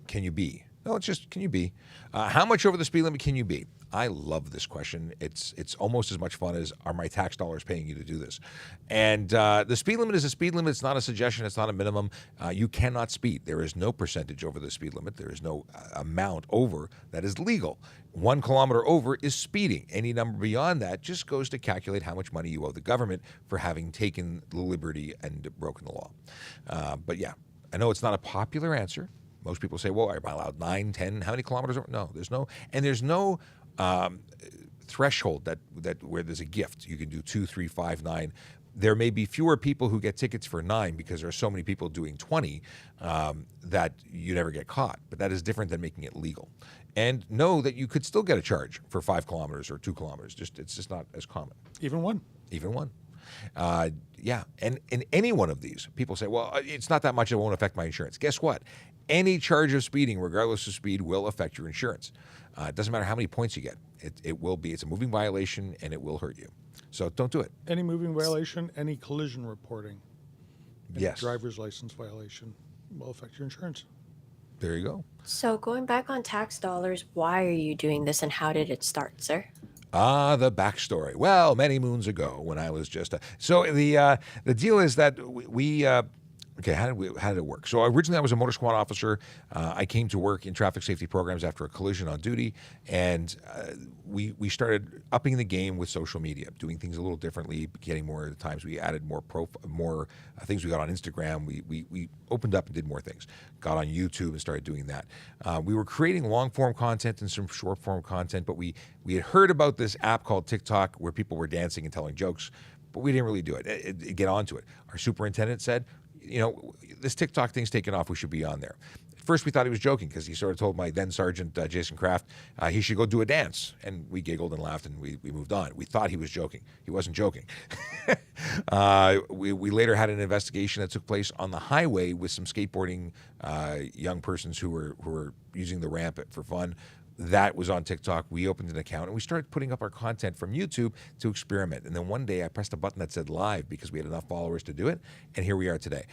can you be? No, it's just can you be? How much over the speed limit can you be? I love this question. It's almost as much fun as are my tax dollars paying you to do this? And the speed limit is a speed limit. It's not a suggestion. It's not a minimum. You cannot speed. There is no percentage over the speed limit. There is no amount over that is legal. 1 kilometer over is speeding. Any number beyond that just goes to calculate how much money you owe the government for having taken the liberty and broken the law. But yeah, I know it's not a popular answer. Most people say, well, am I allowed 9, 10? How many kilometers over? No, there's no threshold that where there's a gift. You can do 2, 3, 5, 9. there may be fewer people who get tickets for 9 because there are so many people doing 20 that you never get caught. But that is different than making it legal. And know that you could still get a charge for 5 kilometers or 2 kilometers. It's just not as common. Even one. Even one. Yeah. And in any one of these, people say, well, it's not that much. It won't affect my insurance. Guess what? Any charge of speeding, regardless of speed, will affect your insurance. It doesn't matter how many points you get. It will be. It's a moving violation, and it will hurt you. So don't do it. Any moving violation, any collision reporting, any Yes. driver's license violation will affect your insurance. There you go. So going back on tax dollars, why are you doing this and how did it start, sir? The backstory. Well, many moons ago, when I was just so the deal is that we okay. How did it work? So originally, I was a motor squad officer. I came to work in traffic safety programs after a collision on duty, and we started upping the game with social media, doing things a little differently, getting more at the times. We added more things. We got on Instagram. We opened up and did more things. Got on YouTube and started doing that. We were creating long form content and some short form content, but we had heard about this app called TikTok where people were dancing and telling jokes, but we didn't really do it. Get onto it. Our superintendent said, this TikTok thing's taken off. We should be on there. At first, we thought he was joking because he sort of told my then sergeant, Jason Kraft, he should go do a dance. And we giggled and laughed and we moved on. We thought he was joking. He wasn't joking. We later had an investigation that took place on the highway with some skateboarding young persons who were using the ramp for fun. That was on TikTok. We opened an account and we started putting up our content from YouTube to experiment. And then one day I pressed a button that said live because we had enough followers to do it. And here we are today.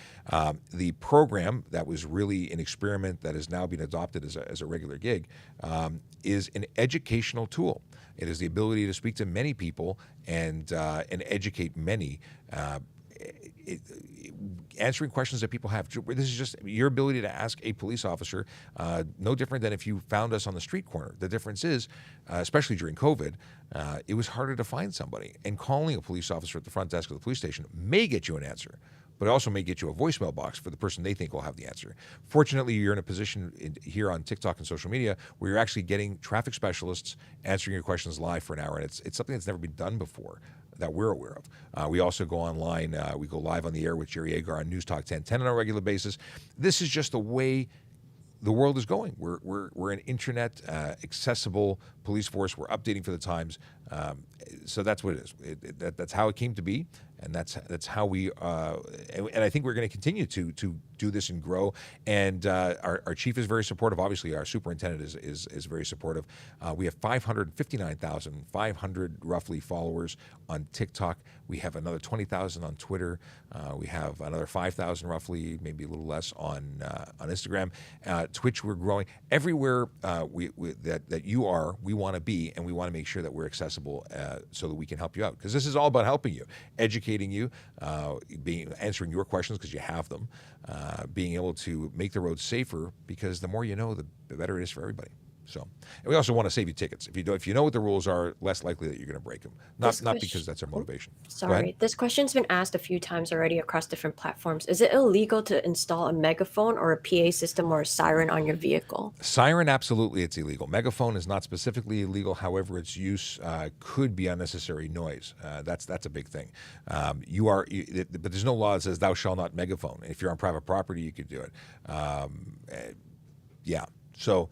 The program that was really an experiment that has now been adopted as a regular gig is an educational tool. It is the ability to speak to many people and educate many. Answering questions that people have. This is just your ability to ask a police officer, no different than if you found us on the street corner. The difference is, especially during COVID, it was harder to find somebody. And calling a police officer at the front desk of the police station may get you an answer, but it also may get you a voicemail box for the person they think will have the answer. Fortunately, you're in a position here on TikTok and social media where you're actually getting traffic specialists answering your questions live for an hour. And it's something that's never been done before that we're aware of. We also go online. We go live on the air with Jerry Agar on News Talk 1010 on a regular basis. This is just the way the world is going. We're an internet accessible police force. We're updating for the times. So that's what it is. That's how it came to be, and that's how we. And I think we're going to continue to do this and grow. And our chief is very supportive. Obviously, our superintendent is very supportive. We have 559,500 roughly followers on TikTok. We have another 20,000 on Twitter. We have another 5,000 roughly, maybe a little less on Instagram. Twitch, we're growing. Everywhere that you are, we want to be, and we want to make sure that we're accessible so that we can help you out. Because this is all about helping you, educating you, answering your questions because you have them, being able to make the roads safer because the more you know, the better it is for everybody. So, and we also want to save you tickets. If you know what the rules are, less likely that you're going to break them. Not because that's our motivation. Sorry, this question's been asked a few times already across different platforms. Is it illegal to install a megaphone or a PA system or a siren on your vehicle? Siren, absolutely, it's illegal. Megaphone is not specifically illegal. However, its use could be unnecessary noise. That's a big thing. But there's no law that says thou shalt not megaphone. If you're on private property, you could do it. Yeah. So.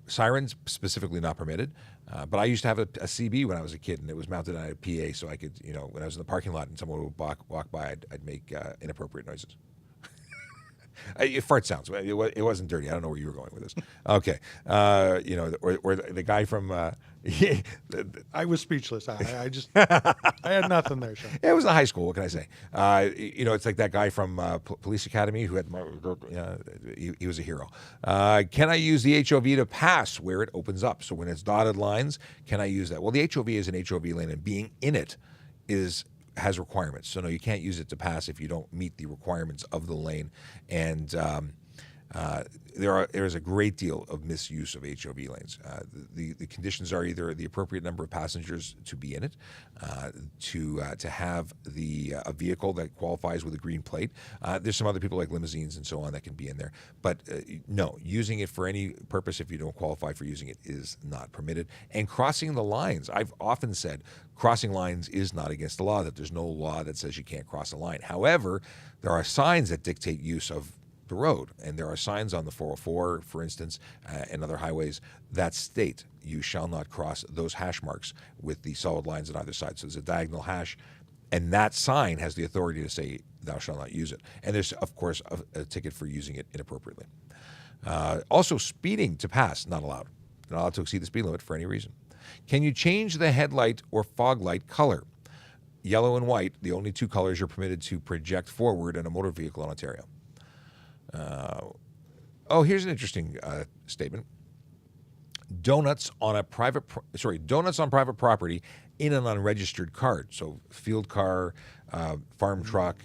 Sirens specifically not permitted, but I used to have a CB when I was a kid, and it was mounted on a PA, so I could, when I was in the parking lot and someone would walk by, I'd make inappropriate noises. Fart sounds. It wasn't dirty. I don't know where you were going with this. Okay, or the guy from. I was speechless. I had nothing there, Sean. It was in high school. What can I say? It's like that guy from Police Academy who had. He was a hero. Can I use the HOV to pass where it opens up? So when it's dotted lines, can I use that? Well, the HOV is an HOV lane, and being in it has requirements. So no, you can't use it to pass if you don't meet the requirements of the lane. And There is a great deal of misuse of HOV lanes. The conditions are either the appropriate number of passengers to be in it, to have a vehicle that qualifies with a green plate. There's some other people like limousines and so on that can be in there, but no, using it for any purpose if you don't qualify for using it is not permitted. And crossing the lines, I've often said crossing lines is not against the law, that there's no law that says you can't cross a line. However, there are signs that dictate use of the road, and there are signs on the 404, for instance, and other highways that state you shall not cross those hash marks with the solid lines on either side. So there's a diagonal hash, and that sign has the authority to say thou shalt not use it. And there's, of course, a ticket for using it inappropriately. Also, speeding to pass, not allowed. Not allowed to exceed the speed limit for any reason. Can you change the headlight or fog light color? Yellow and white, the only two colors you're permitted to project forward in a motor vehicle in Ontario. Here's an interesting statement. Donuts on private property in an unregistered card. So field car, farm truck.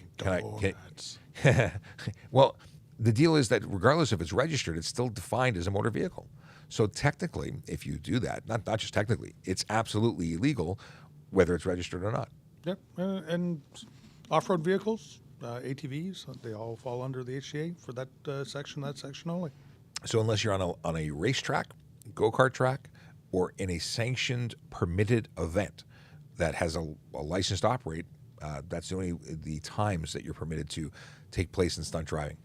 Well, the deal is that regardless if it's registered, it's still defined as a motor vehicle. So technically, if you do that, not just technically, it's absolutely illegal, whether it's registered or not. Yep, and off-road vehicles, ATVs, they all fall under the HCA for that section only. So unless you're on a racetrack, go-kart track, or in a sanctioned, permitted event that has a license to operate, that's the times that you're permitted to take place in stunt driving.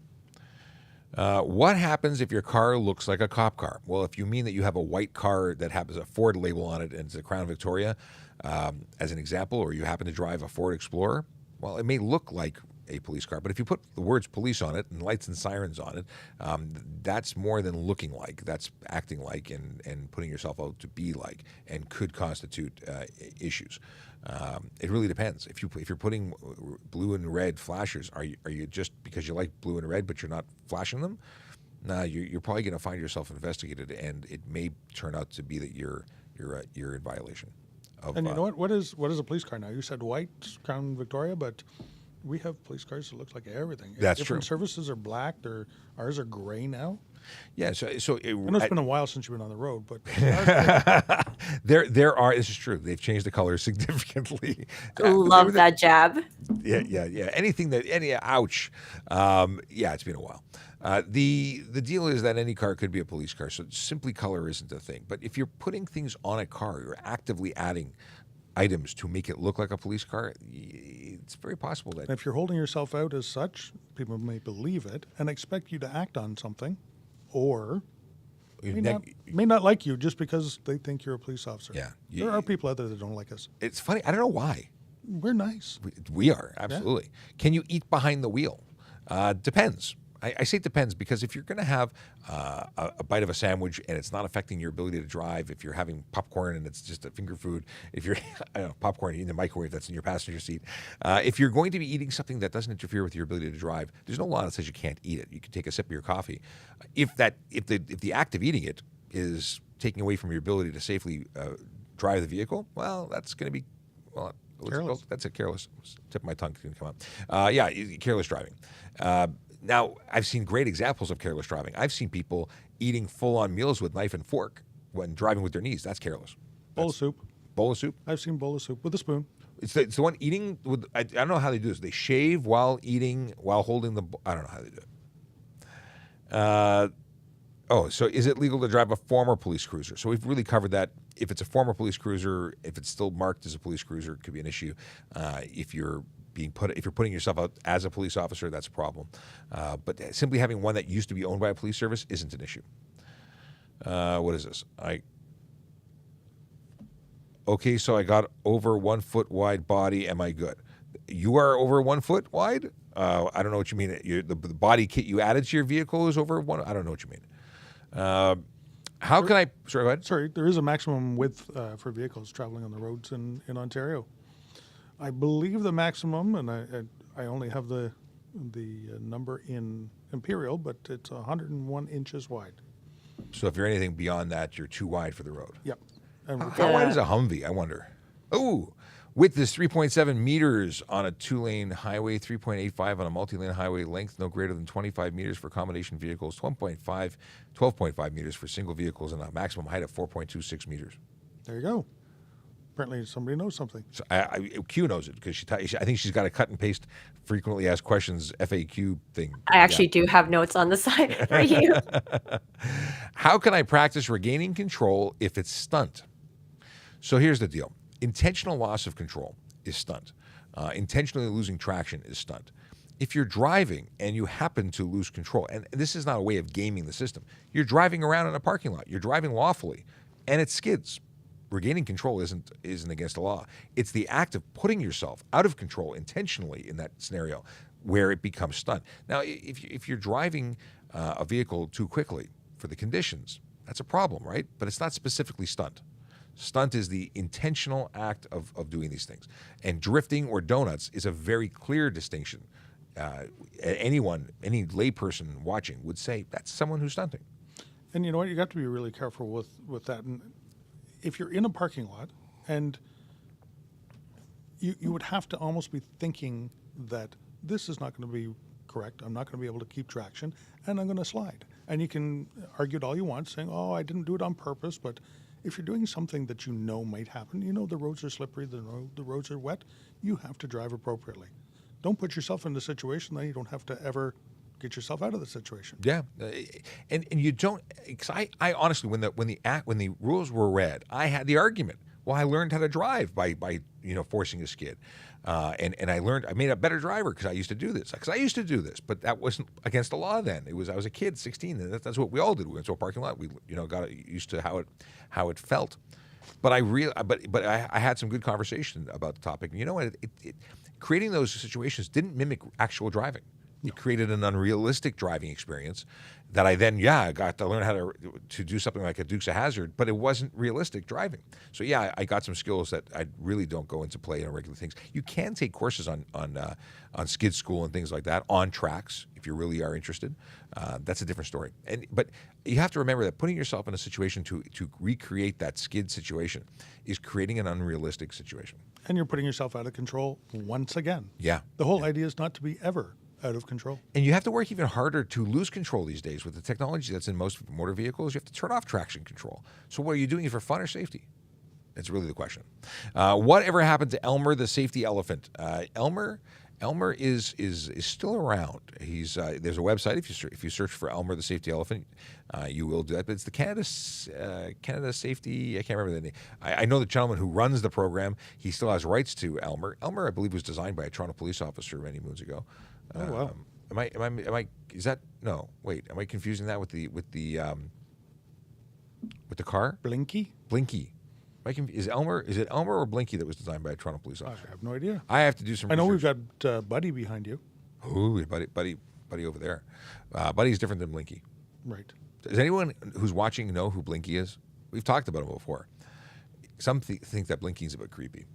What happens if your car looks like a cop car? Well, if you mean that you have a white car that has a Ford label on it and it's a Crown Victoria, as an example, or you happen to drive a Ford Explorer, well, it may look like a police car, but if you put the words police on it and lights and sirens on it, that's more than looking like. That's acting like and putting yourself out to be like, and could constitute issues. It really depends. If you're putting blue and red flashers, are you just because you like blue and red, but you're not flashing them? No, you're probably going to find yourself investigated, and it may turn out to be that you're in violation. And you know what? What is a police car now? You said white Crown Victoria, but we have police cars that look like everything. That's Different true. Services are black. Ours are gray now. Yeah, so I know it's been a while since you've been on the road, but there are. This is true. They've changed the color significantly. Love that jab. Yeah. Anything that ouch. It's been a while. The deal is that any car could be a police car, so simply color isn't a thing. But if you're putting things on a car, you're actively adding items to make it look like a police car, it's very possible that if you're holding yourself out as such, people may believe it and expect you to act on something, or may not like you just because they think you're a police officer. Yeah. There are people out there that don't like us. It's funny. I don't know why. We're nice. We are, absolutely. Yeah. Can you eat behind the wheel? Depends. I say it depends because if you're going to have a bite of a sandwich and it's not affecting your ability to drive, if you're having popcorn and it's just a finger food, if you're popcorn in the microwave that's in your passenger seat, if you're going to be eating something that doesn't interfere with your ability to drive, there's no law that says you can't eat it. You can take a sip of your coffee. If the act of eating it is taking away from your ability to safely drive the vehicle, well, that's going to be careless. That's a careless. Tip of my tongue can come out. Careless driving. Now, I've seen great examples of careless driving. I've seen people eating full-on meals with knife and fork when driving with their knees. That's careless. Bowl of soup. Bowl of soup? I've seen bowl of soup with a spoon. It's the one eating with. I don't know how they do this. They shave while eating, while holding the. I don't know how they do it. So is it legal to drive a former police cruiser? So we've really covered that. If it's a former police cruiser, if it's still marked as a police cruiser, it could be an issue. If you're putting yourself out as a police officer, that's a problem. But simply having one that used to be owned by a police service isn't an issue. What is this? So I got over 1 foot wide body. Am I good? You are over 1 foot wide? I don't know what you mean. The body kit you added to your vehicle is over one. I don't know what you mean. How can I? Sorry, go ahead. Sorry, there is a maximum width for vehicles traveling on the roads in Ontario. I believe the maximum, and I only have the number in Imperial, but it's 101 inches wide. So if you're anything beyond that, you're too wide for the road. Yep. How wide is a Humvee, I wonder? Ooh, Width is 3.7 meters on a 2-lane highway, 3.85 on a multi-lane highway. Length no greater than 25 meters for combination vehicles, 12.5 meters for single vehicles, and a maximum height of 4.26 meters. There you go. Apparently somebody knows something. So Q knows it because I think she's got a cut and paste frequently asked questions FAQ thing. I actually do have notes on the side for you. How can I practice regaining control if it's stunt? So here's the deal. Intentional loss of control is stunt. Intentionally losing traction is stunt. If you're driving and you happen to lose control, and this is not a way of gaming the system, you're driving around in a parking lot, you're driving lawfully, and it skids. Regaining control isn't against the law. It's the act of putting yourself out of control intentionally in that scenario where it becomes stunt. Now, if you're driving a vehicle too quickly for the conditions, that's a problem, right? But it's not specifically stunt. Stunt is the intentional act of doing these things. And drifting or donuts is a very clear distinction. Any layperson watching would say that's someone who's stunting. And you know what? You got to be really careful with that. And if you're in a parking lot, and you would have to almost be thinking that this is not going to be correct. I'm not going to be able to keep traction, and I'm going to slide. And you can argue it all you want, saying, "Oh, I didn't do it on purpose." But if you're doing something that you know might happen, you know the roads are slippery, the roads are wet, you have to drive appropriately. Don't put yourself in a situation that you don't have to ever get yourself out of the situation. Yeah, and you don't. Because I honestly, when the rules were read, I had the argument. Well, I learned how to drive by forcing a skid, and I made a better driver because I used to do this. But that wasn't against the law then. I was a kid, 16, and that's what we all did. We went to a parking lot. We got used to how it felt. But I had some good conversation about the topic. And you know what? Creating those situations didn't mimic actual driving. It created an unrealistic driving experience that I then, got to learn how to do something like a Dukes of Hazzard, but it wasn't realistic driving. So, I got some skills that I really don't go into play in regular things. You can take courses on skid school and things like that, on tracks, if you really are interested. That's a different story. But you have to remember that putting yourself in a situation to recreate that skid situation is creating an unrealistic situation. And you're putting yourself out of control once again. Yeah. The whole idea is not to be ever out of control. And you have to work even harder to lose control these days with the technology that's in most motor vehicles. You have to turn off traction control. So what are you doing it for fun or safety? That's really the question. Whatever happened to Elmer the safety elephant? Elmer is still around. He's there's a website if you search for Elmer the safety elephant, you will do that. But it's the Canada Safety. I can't remember the name. I know the gentleman who runs the program. He still has rights to Elmer. Elmer, I believe, was designed by a Toronto police officer many moons ago. Oh wow! Am I? Is that no? Wait, am I confusing that with the car? Blinky? Blinky. Is it Elmer or Blinky that was designed by a Toronto police officer? I have no idea. I have to do some. I know research. we've got Buddy behind you. Ooh, Buddy over there. Buddy's different than Blinky. Right. Does anyone who's watching know who Blinky is? We've talked about him before. Some think that Blinky's a bit creepy.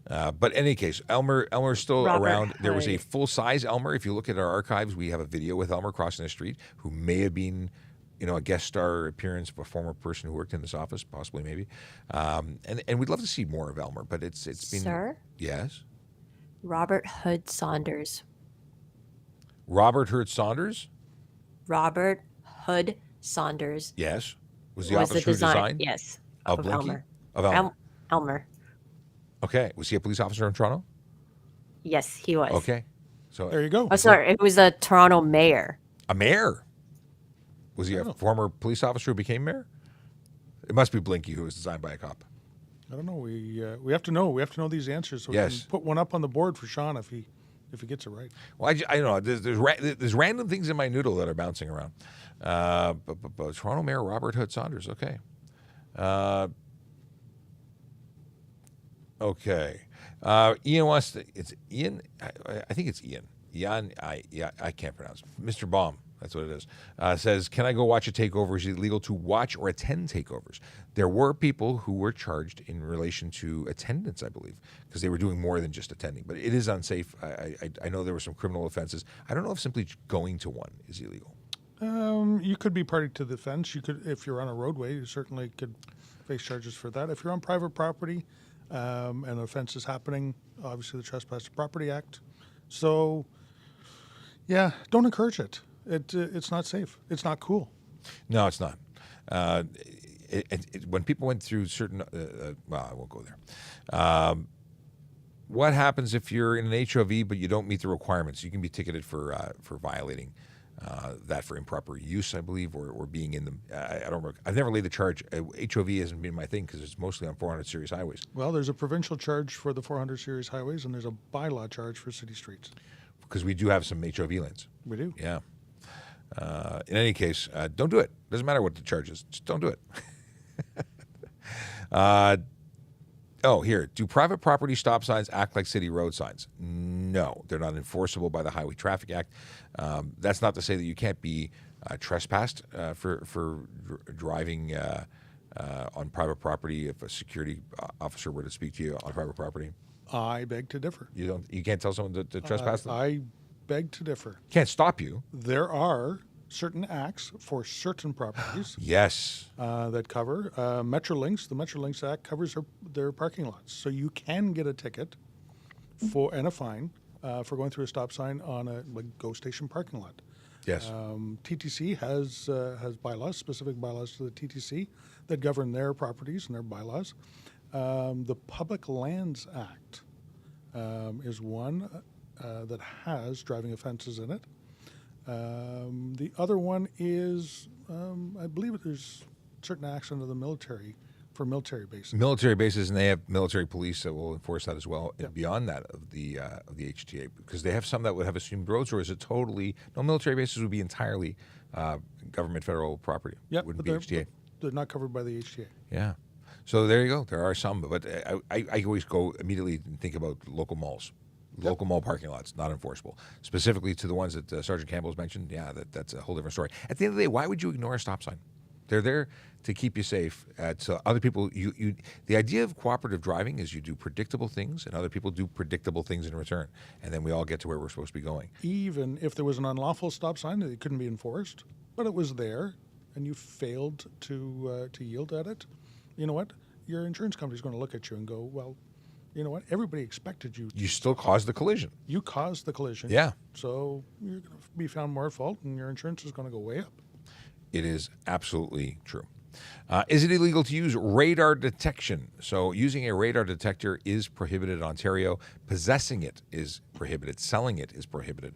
But in any case, Elmer's still Robert around. Hood. There was a full-size Elmer. If you look at our archives, we have a video with Elmer crossing the street, who may have been, a guest star appearance of a former person who worked in this office, possibly, maybe. And we'd love to see more of Elmer, but it's been... Sir? Yes? Robert Hood Saunders. Robert Hood Saunders? Robert Hood Saunders Yes. Was the officer who designed? Yes. Of Blinky? Elmer. Of Elmer. Elmer. Okay. Was he a police officer in Toronto? Yes, he was. Okay. So There you go. Oh, sorry. It was a Toronto mayor. a mayor. Was he a former police officer who became mayor? It must be Blinky, who was designed by a cop. I don't know. We have to know. We have to know these answers so we Yes. can put one up on the board for Sean if he gets it right. Well, I don't know. There's random things in my noodle that are bouncing around. But Toronto Mayor Robert Hood Saunders. Okay. Okay. Ian wants to. It's Ian. I think it's Ian. I can't pronounce. Mr. Baum. That's what it is. Says, can I go watch a takeover? Is it illegal to watch or attend takeovers? There were people who were charged in relation to attendance, I believe, because they were doing more than just attending. But it is unsafe. I know there were some criminal offenses. I don't know if simply going to one is illegal. You could be party to the offense. You could, if you're on a roadway, you certainly could face charges for that. If you're on private property, and an offense is happening, obviously the Trespass to Property Act. So, yeah, don't encourage it. It's not safe. It's not cool. No, it's not. When people went through certain, well, I won't go there. What happens if you're in an HOV but you don't meet the requirements? You can be ticketed for violating that for improper use, I believe, or being in them. I don't remember. I've never laid the charge. HOV hasn't been my thing because it's mostly on 400 series highways. Well, there's a provincial charge for the 400 series highways, and there's a bylaw charge for city streets. Because we do have some HOV lanes. We do. Yeah. In any case, don't do it. Doesn't matter what the charge is. Just don't do it. Here. Do private property stop signs act like city road signs? No, they're not enforceable by the Highway Traffic Act. That's not to say that you can't be trespassed for driving on private property if a security officer were to speak to you on private property. I beg to differ. You can't tell someone to trespass them? I beg to differ. Can't stop you. There are certain acts for certain properties. Yes. That cover Metrolinx. The Metrolinx Act covers their parking lots, so you can get a ticket and a fine for going through a stop sign on a GO station parking lot. Yes. TTC has bylaws, specific bylaws to the TTC that govern their properties and their bylaws. The Public Lands Act is one that has driving offenses in it. The other one is, I believe there's certain acts under the military for military bases. Military bases, and they have military police that will enforce that as well. And beyond that of the HTA, because they have some that would have assumed roads, or is it totally no? Military bases would be entirely government federal property. Yeah, wouldn't but be HTA. They're not covered by the HTA. Yeah. So there you go. There are some, but I always go immediately and think about local malls. Local mall parking lots, not enforceable. Specifically to the ones that Sergeant Campbell's mentioned, that's a whole different story. At the end of the day, why would you ignore a stop sign? They're there to keep you safe. So other people, the idea of cooperative driving is you do predictable things, and other people do predictable things in return, and then we all get to where we're supposed to be going. Even if there was an unlawful stop sign that it couldn't be enforced, but it was there, and you failed to yield at it, you know what? Your insurance company's going to look at you and go, well, you know what? Everybody expected you. You still caused the collision. You caused the collision. Yeah. So you're going to be found more at fault, and your insurance is going to go way up. It is absolutely true. Is it illegal to use radar detection? So using a radar detector is prohibited in Ontario. Possessing it is prohibited. Selling it is prohibited.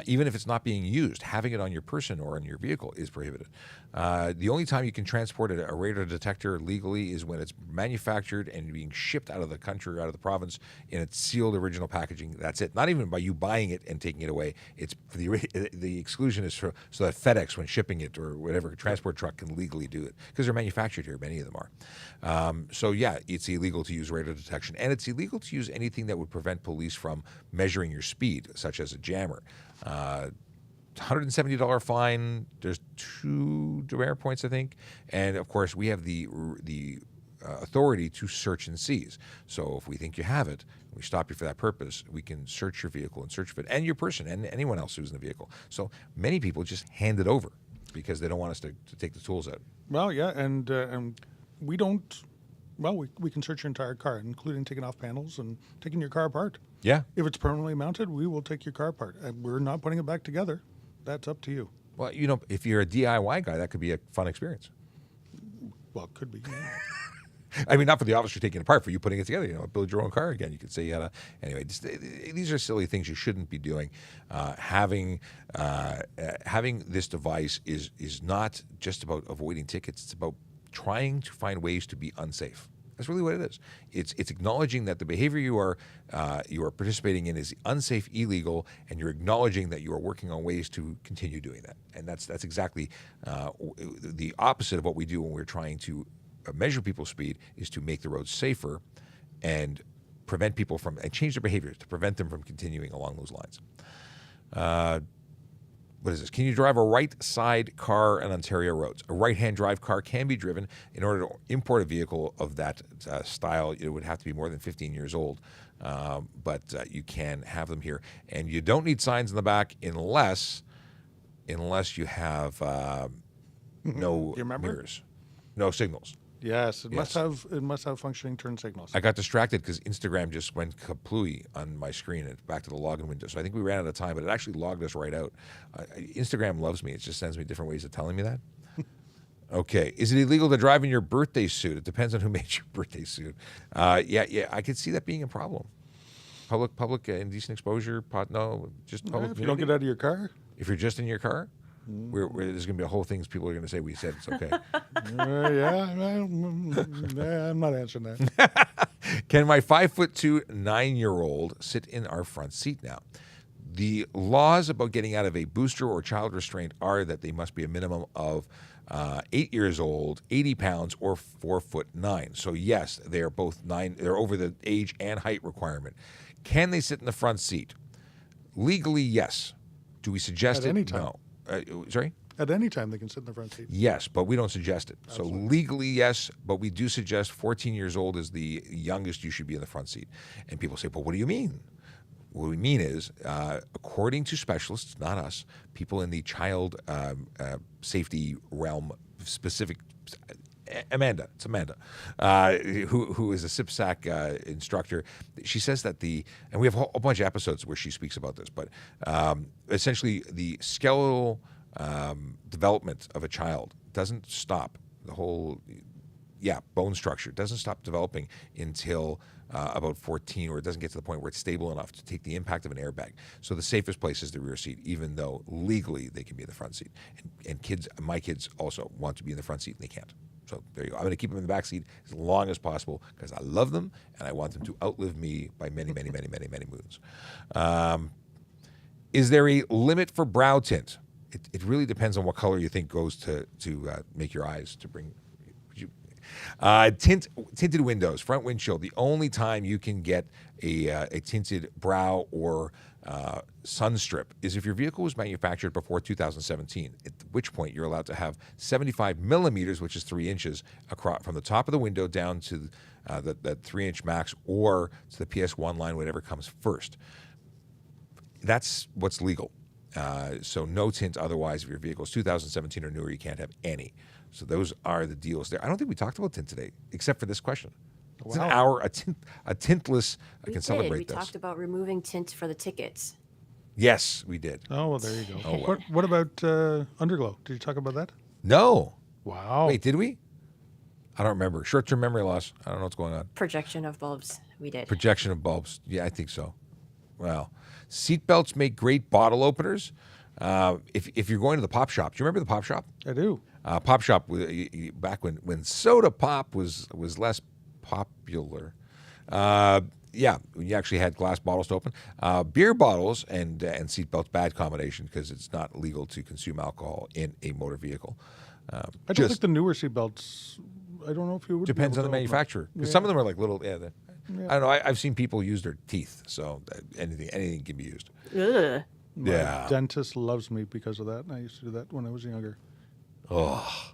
Even if it's not being used, having it on your person or on your vehicle is prohibited. The only time you can transport a radar detector legally is when it's manufactured and being shipped out of the country or out of the province in its sealed original packaging. That's it. Not even by you buying it and taking it away. It's for the exclusion is so that FedEx, when shipping it or whatever transport truck, can legally do it because they're manufactured here. Many of them are. So yeah, it's illegal to use radar detection, and it's illegal to use anything that would prevent police from measuring your speed, such as a jammer. $170 fine. There's 2 demerit points, I think, and of course we have the authority to search and seize. So if we think you have it, we stop you for that purpose, we can search your vehicle and search for it, and your person, and anyone else who's in the vehicle. So many people just hand it over because they don't want us to take the tools out. Well, yeah, and we don't. Well, we can search your entire car, including taking off panels and taking your car apart. Yeah. If it's permanently mounted, we will take your car apart. And we're not putting it back together. That's up to you. Well, if you're a DIY guy, that could be a fun experience. Well, it could be. Yeah. I mean, not for the officer taking it apart, for you putting it together. Build your own car again. You could say you had anyway. These are silly things you shouldn't be doing. Having this device is not just about avoiding tickets. It's about trying to find ways to be unsafe. That's really what it is. It's acknowledging that the behavior you are participating in is unsafe, illegal, and you're acknowledging that you are working on ways to continue doing that. And that's exactly the opposite of what we do when we're trying to measure people's speed, is to make the roads safer and prevent people from, and change their behaviors to prevent them from continuing along those lines. What is this? Can you drive a right side car on Ontario roads? A right-hand drive car can be driven. In order to import a vehicle of that style, it would have to be more than 15 years old, but you can have them here. And you don't need signs in the back unless you have no mirrors, no signals. Yes, it Yes. must have functioning turn signals. I got distracted because Instagram just went kaplooey on my screen and back to the login window. So I think we ran out of time, but it actually logged us right out. Instagram loves me. It just sends me different ways of telling me that. Okay. Is it illegal to drive in your birthday suit? It depends on who made your birthday suit. Yeah. I could see that being a problem. Public indecent exposure. No, just public. If you don't get out of your car, If you're just in your car, where there's going to be a whole things people are going to say we said it's okay. I'm not answering that. Can my 5'2" 9-year-old sit in our front seat now? The laws about getting out of a booster or child restraint are that they must be a minimum of 8 years old, 80 pounds, or 4'9". So yes, they are both 9. They're over the age and height requirement. Can they sit in the front seat? Legally, yes. Do we suggest At it? any time. No. Sorry? At any time, they can sit in the front seat. Yes, but we don't suggest it. So legally, yes, but we do suggest 14 years old is the youngest you should be in the front seat. And people say, but what do you mean? What we mean is, according to specialists, not us, people in the child safety realm, specific, Amanda, who is a SIPSAC instructor. She says that and we have a bunch of episodes where she speaks about this, but essentially the skeletal development of a child doesn't stop. The whole, bone structure doesn't stop developing until about 14, or it doesn't get to the point where it's stable enough to take the impact of an airbag. So the safest place is the rear seat, even though legally they can be in the front seat. And my kids also want to be in the front seat, and they can't. So there you go. I'm going to keep them in the back seat as long as possible because I love them and I want them to outlive me by many, many, many, many, many moons. Is there a limit for brow tint? It really depends on what color you think goes to make your eyes to bring. Tinted windows, front windshield. The only time you can get a tinted brow or sun strip is if your vehicle was manufactured before 2017, at which point you're allowed to have 75 millimeters, which is 3 inches, across from the top of the window down to that 3-inch max, or to the PS1 line, whatever comes first. That's what's legal. So no tint otherwise. If your vehicle is 2017 or newer, you can't have any. So those are the deals there. I don't think we talked about tint today, except for this question. It's an hour, a tintless. I can celebrate We this. talked about removing tint for the tickets. Yes, we did. Oh, well, there you go. Oh, well. What about underglow? Did you talk about that? No. Wow. Wait, did we? I don't remember. Short-term memory loss. I don't know what's going on. Projection of bulbs. We did. Projection of bulbs. Yeah, I think so. Well, seatbelts make great bottle openers. If you're going to the pop shop, do you remember the pop shop? I do. Pop shop back when soda pop was less popular. When you actually had glass bottles to open. Beer bottles and seatbelts, bad combination because it's not legal to consume alcohol in a motor vehicle. I don't think the newer seatbelts. I don't know if you would. Depends be on the able to open manufacturer. Because Yeah. some of them are like little. I don't know. I've seen people use their teeth, so anything can be used. Ugh. My Yeah. dentist loves me because of that. And I used to do that when I was younger. Oh,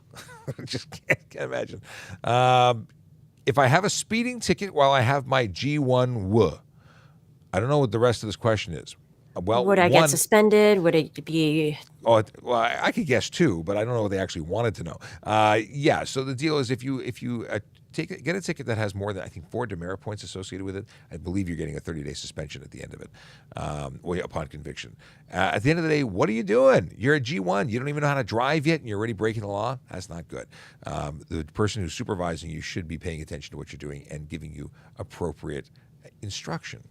just can't imagine. If I have a speeding ticket while I have my G1 W, I don't know what the rest of this question is. Well, Would I get suspended? Would it be? Oh, well, I could guess too, but I don't know what they actually wanted to know. So the deal is if you get a ticket that has more than, I think, 4 demerit points associated with it, I believe you're getting a 30-day suspension at the end of it, upon conviction. At the end of the day, what are you doing? You're a G1. You don't even know how to drive yet, and you're already breaking the law? That's not good. The person who's supervising you should be paying attention to what you're doing and giving you appropriate instruction.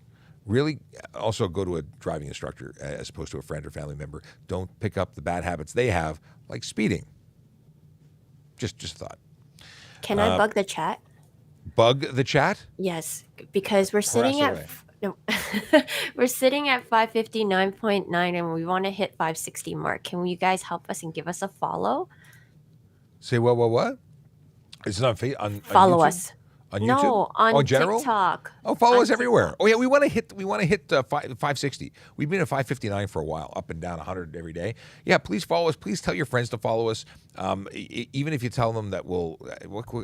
Really, also go to a driving instructor as opposed to a friend or family member. Don't pick up the bad habits they have, like speeding. Just a thought. Can I bug the chat? Bug the chat? Yes, because we're sitting away. at no, we're sitting at 559.9, and we want to hit 560 mark. Can you guys help us and give us a follow? Say what? It's not on Follow YouTube? us. On YouTube? No, on general? TikTok. Oh, follow On us everywhere. TikTok. Oh yeah, we want to hit 560. We've been at 559 for a while, up and down 100 every day. Yeah, please follow us. Please tell your friends to follow us. Even if you tell them that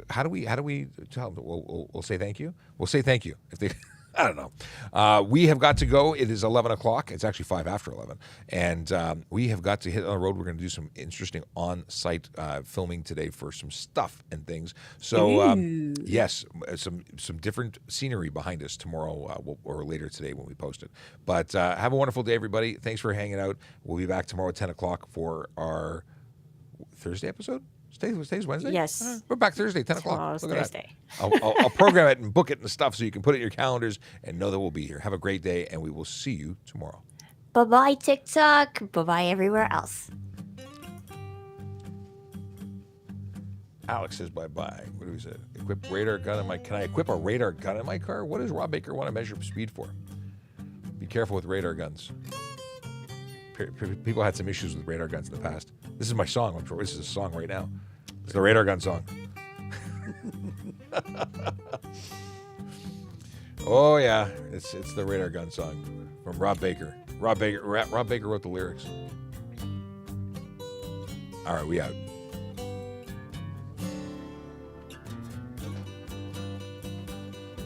how do we tell them? We'll say thank you. We'll say thank you if they. I don't know. We have got to go. It is 11 o'clock. It's actually 5 after 11. And we have got to hit on the road. We're going to do some interesting on-site filming today for some stuff and things. So, yes, some different scenery behind us tomorrow or later today when we post it. But have a wonderful day, everybody. Thanks for hanging out. We'll be back tomorrow at 10 o'clock for our Thursday episode. Today's Wednesday? Yes. We're back Thursday, 10 o'clock. Tomorrow's Look at Thursday. that. I'll program it and book it and stuff so you can put it in your calendars and know that we'll be here. Have a great day, and we will see you tomorrow. Bye-bye, TikTok. Bye-bye everywhere else. Alex says bye-bye. What do we say? Equip radar gun in my... Can I equip a radar gun in my car? What does Rob Baker want to measure speed for? Be careful with radar guns. People had some issues with radar guns in the past. This is my song. I'm sure this is a song right now. It's the radar gun song. Oh yeah, it's the radar gun song from Rob Baker. Rob Baker wrote the lyrics. All right, we out.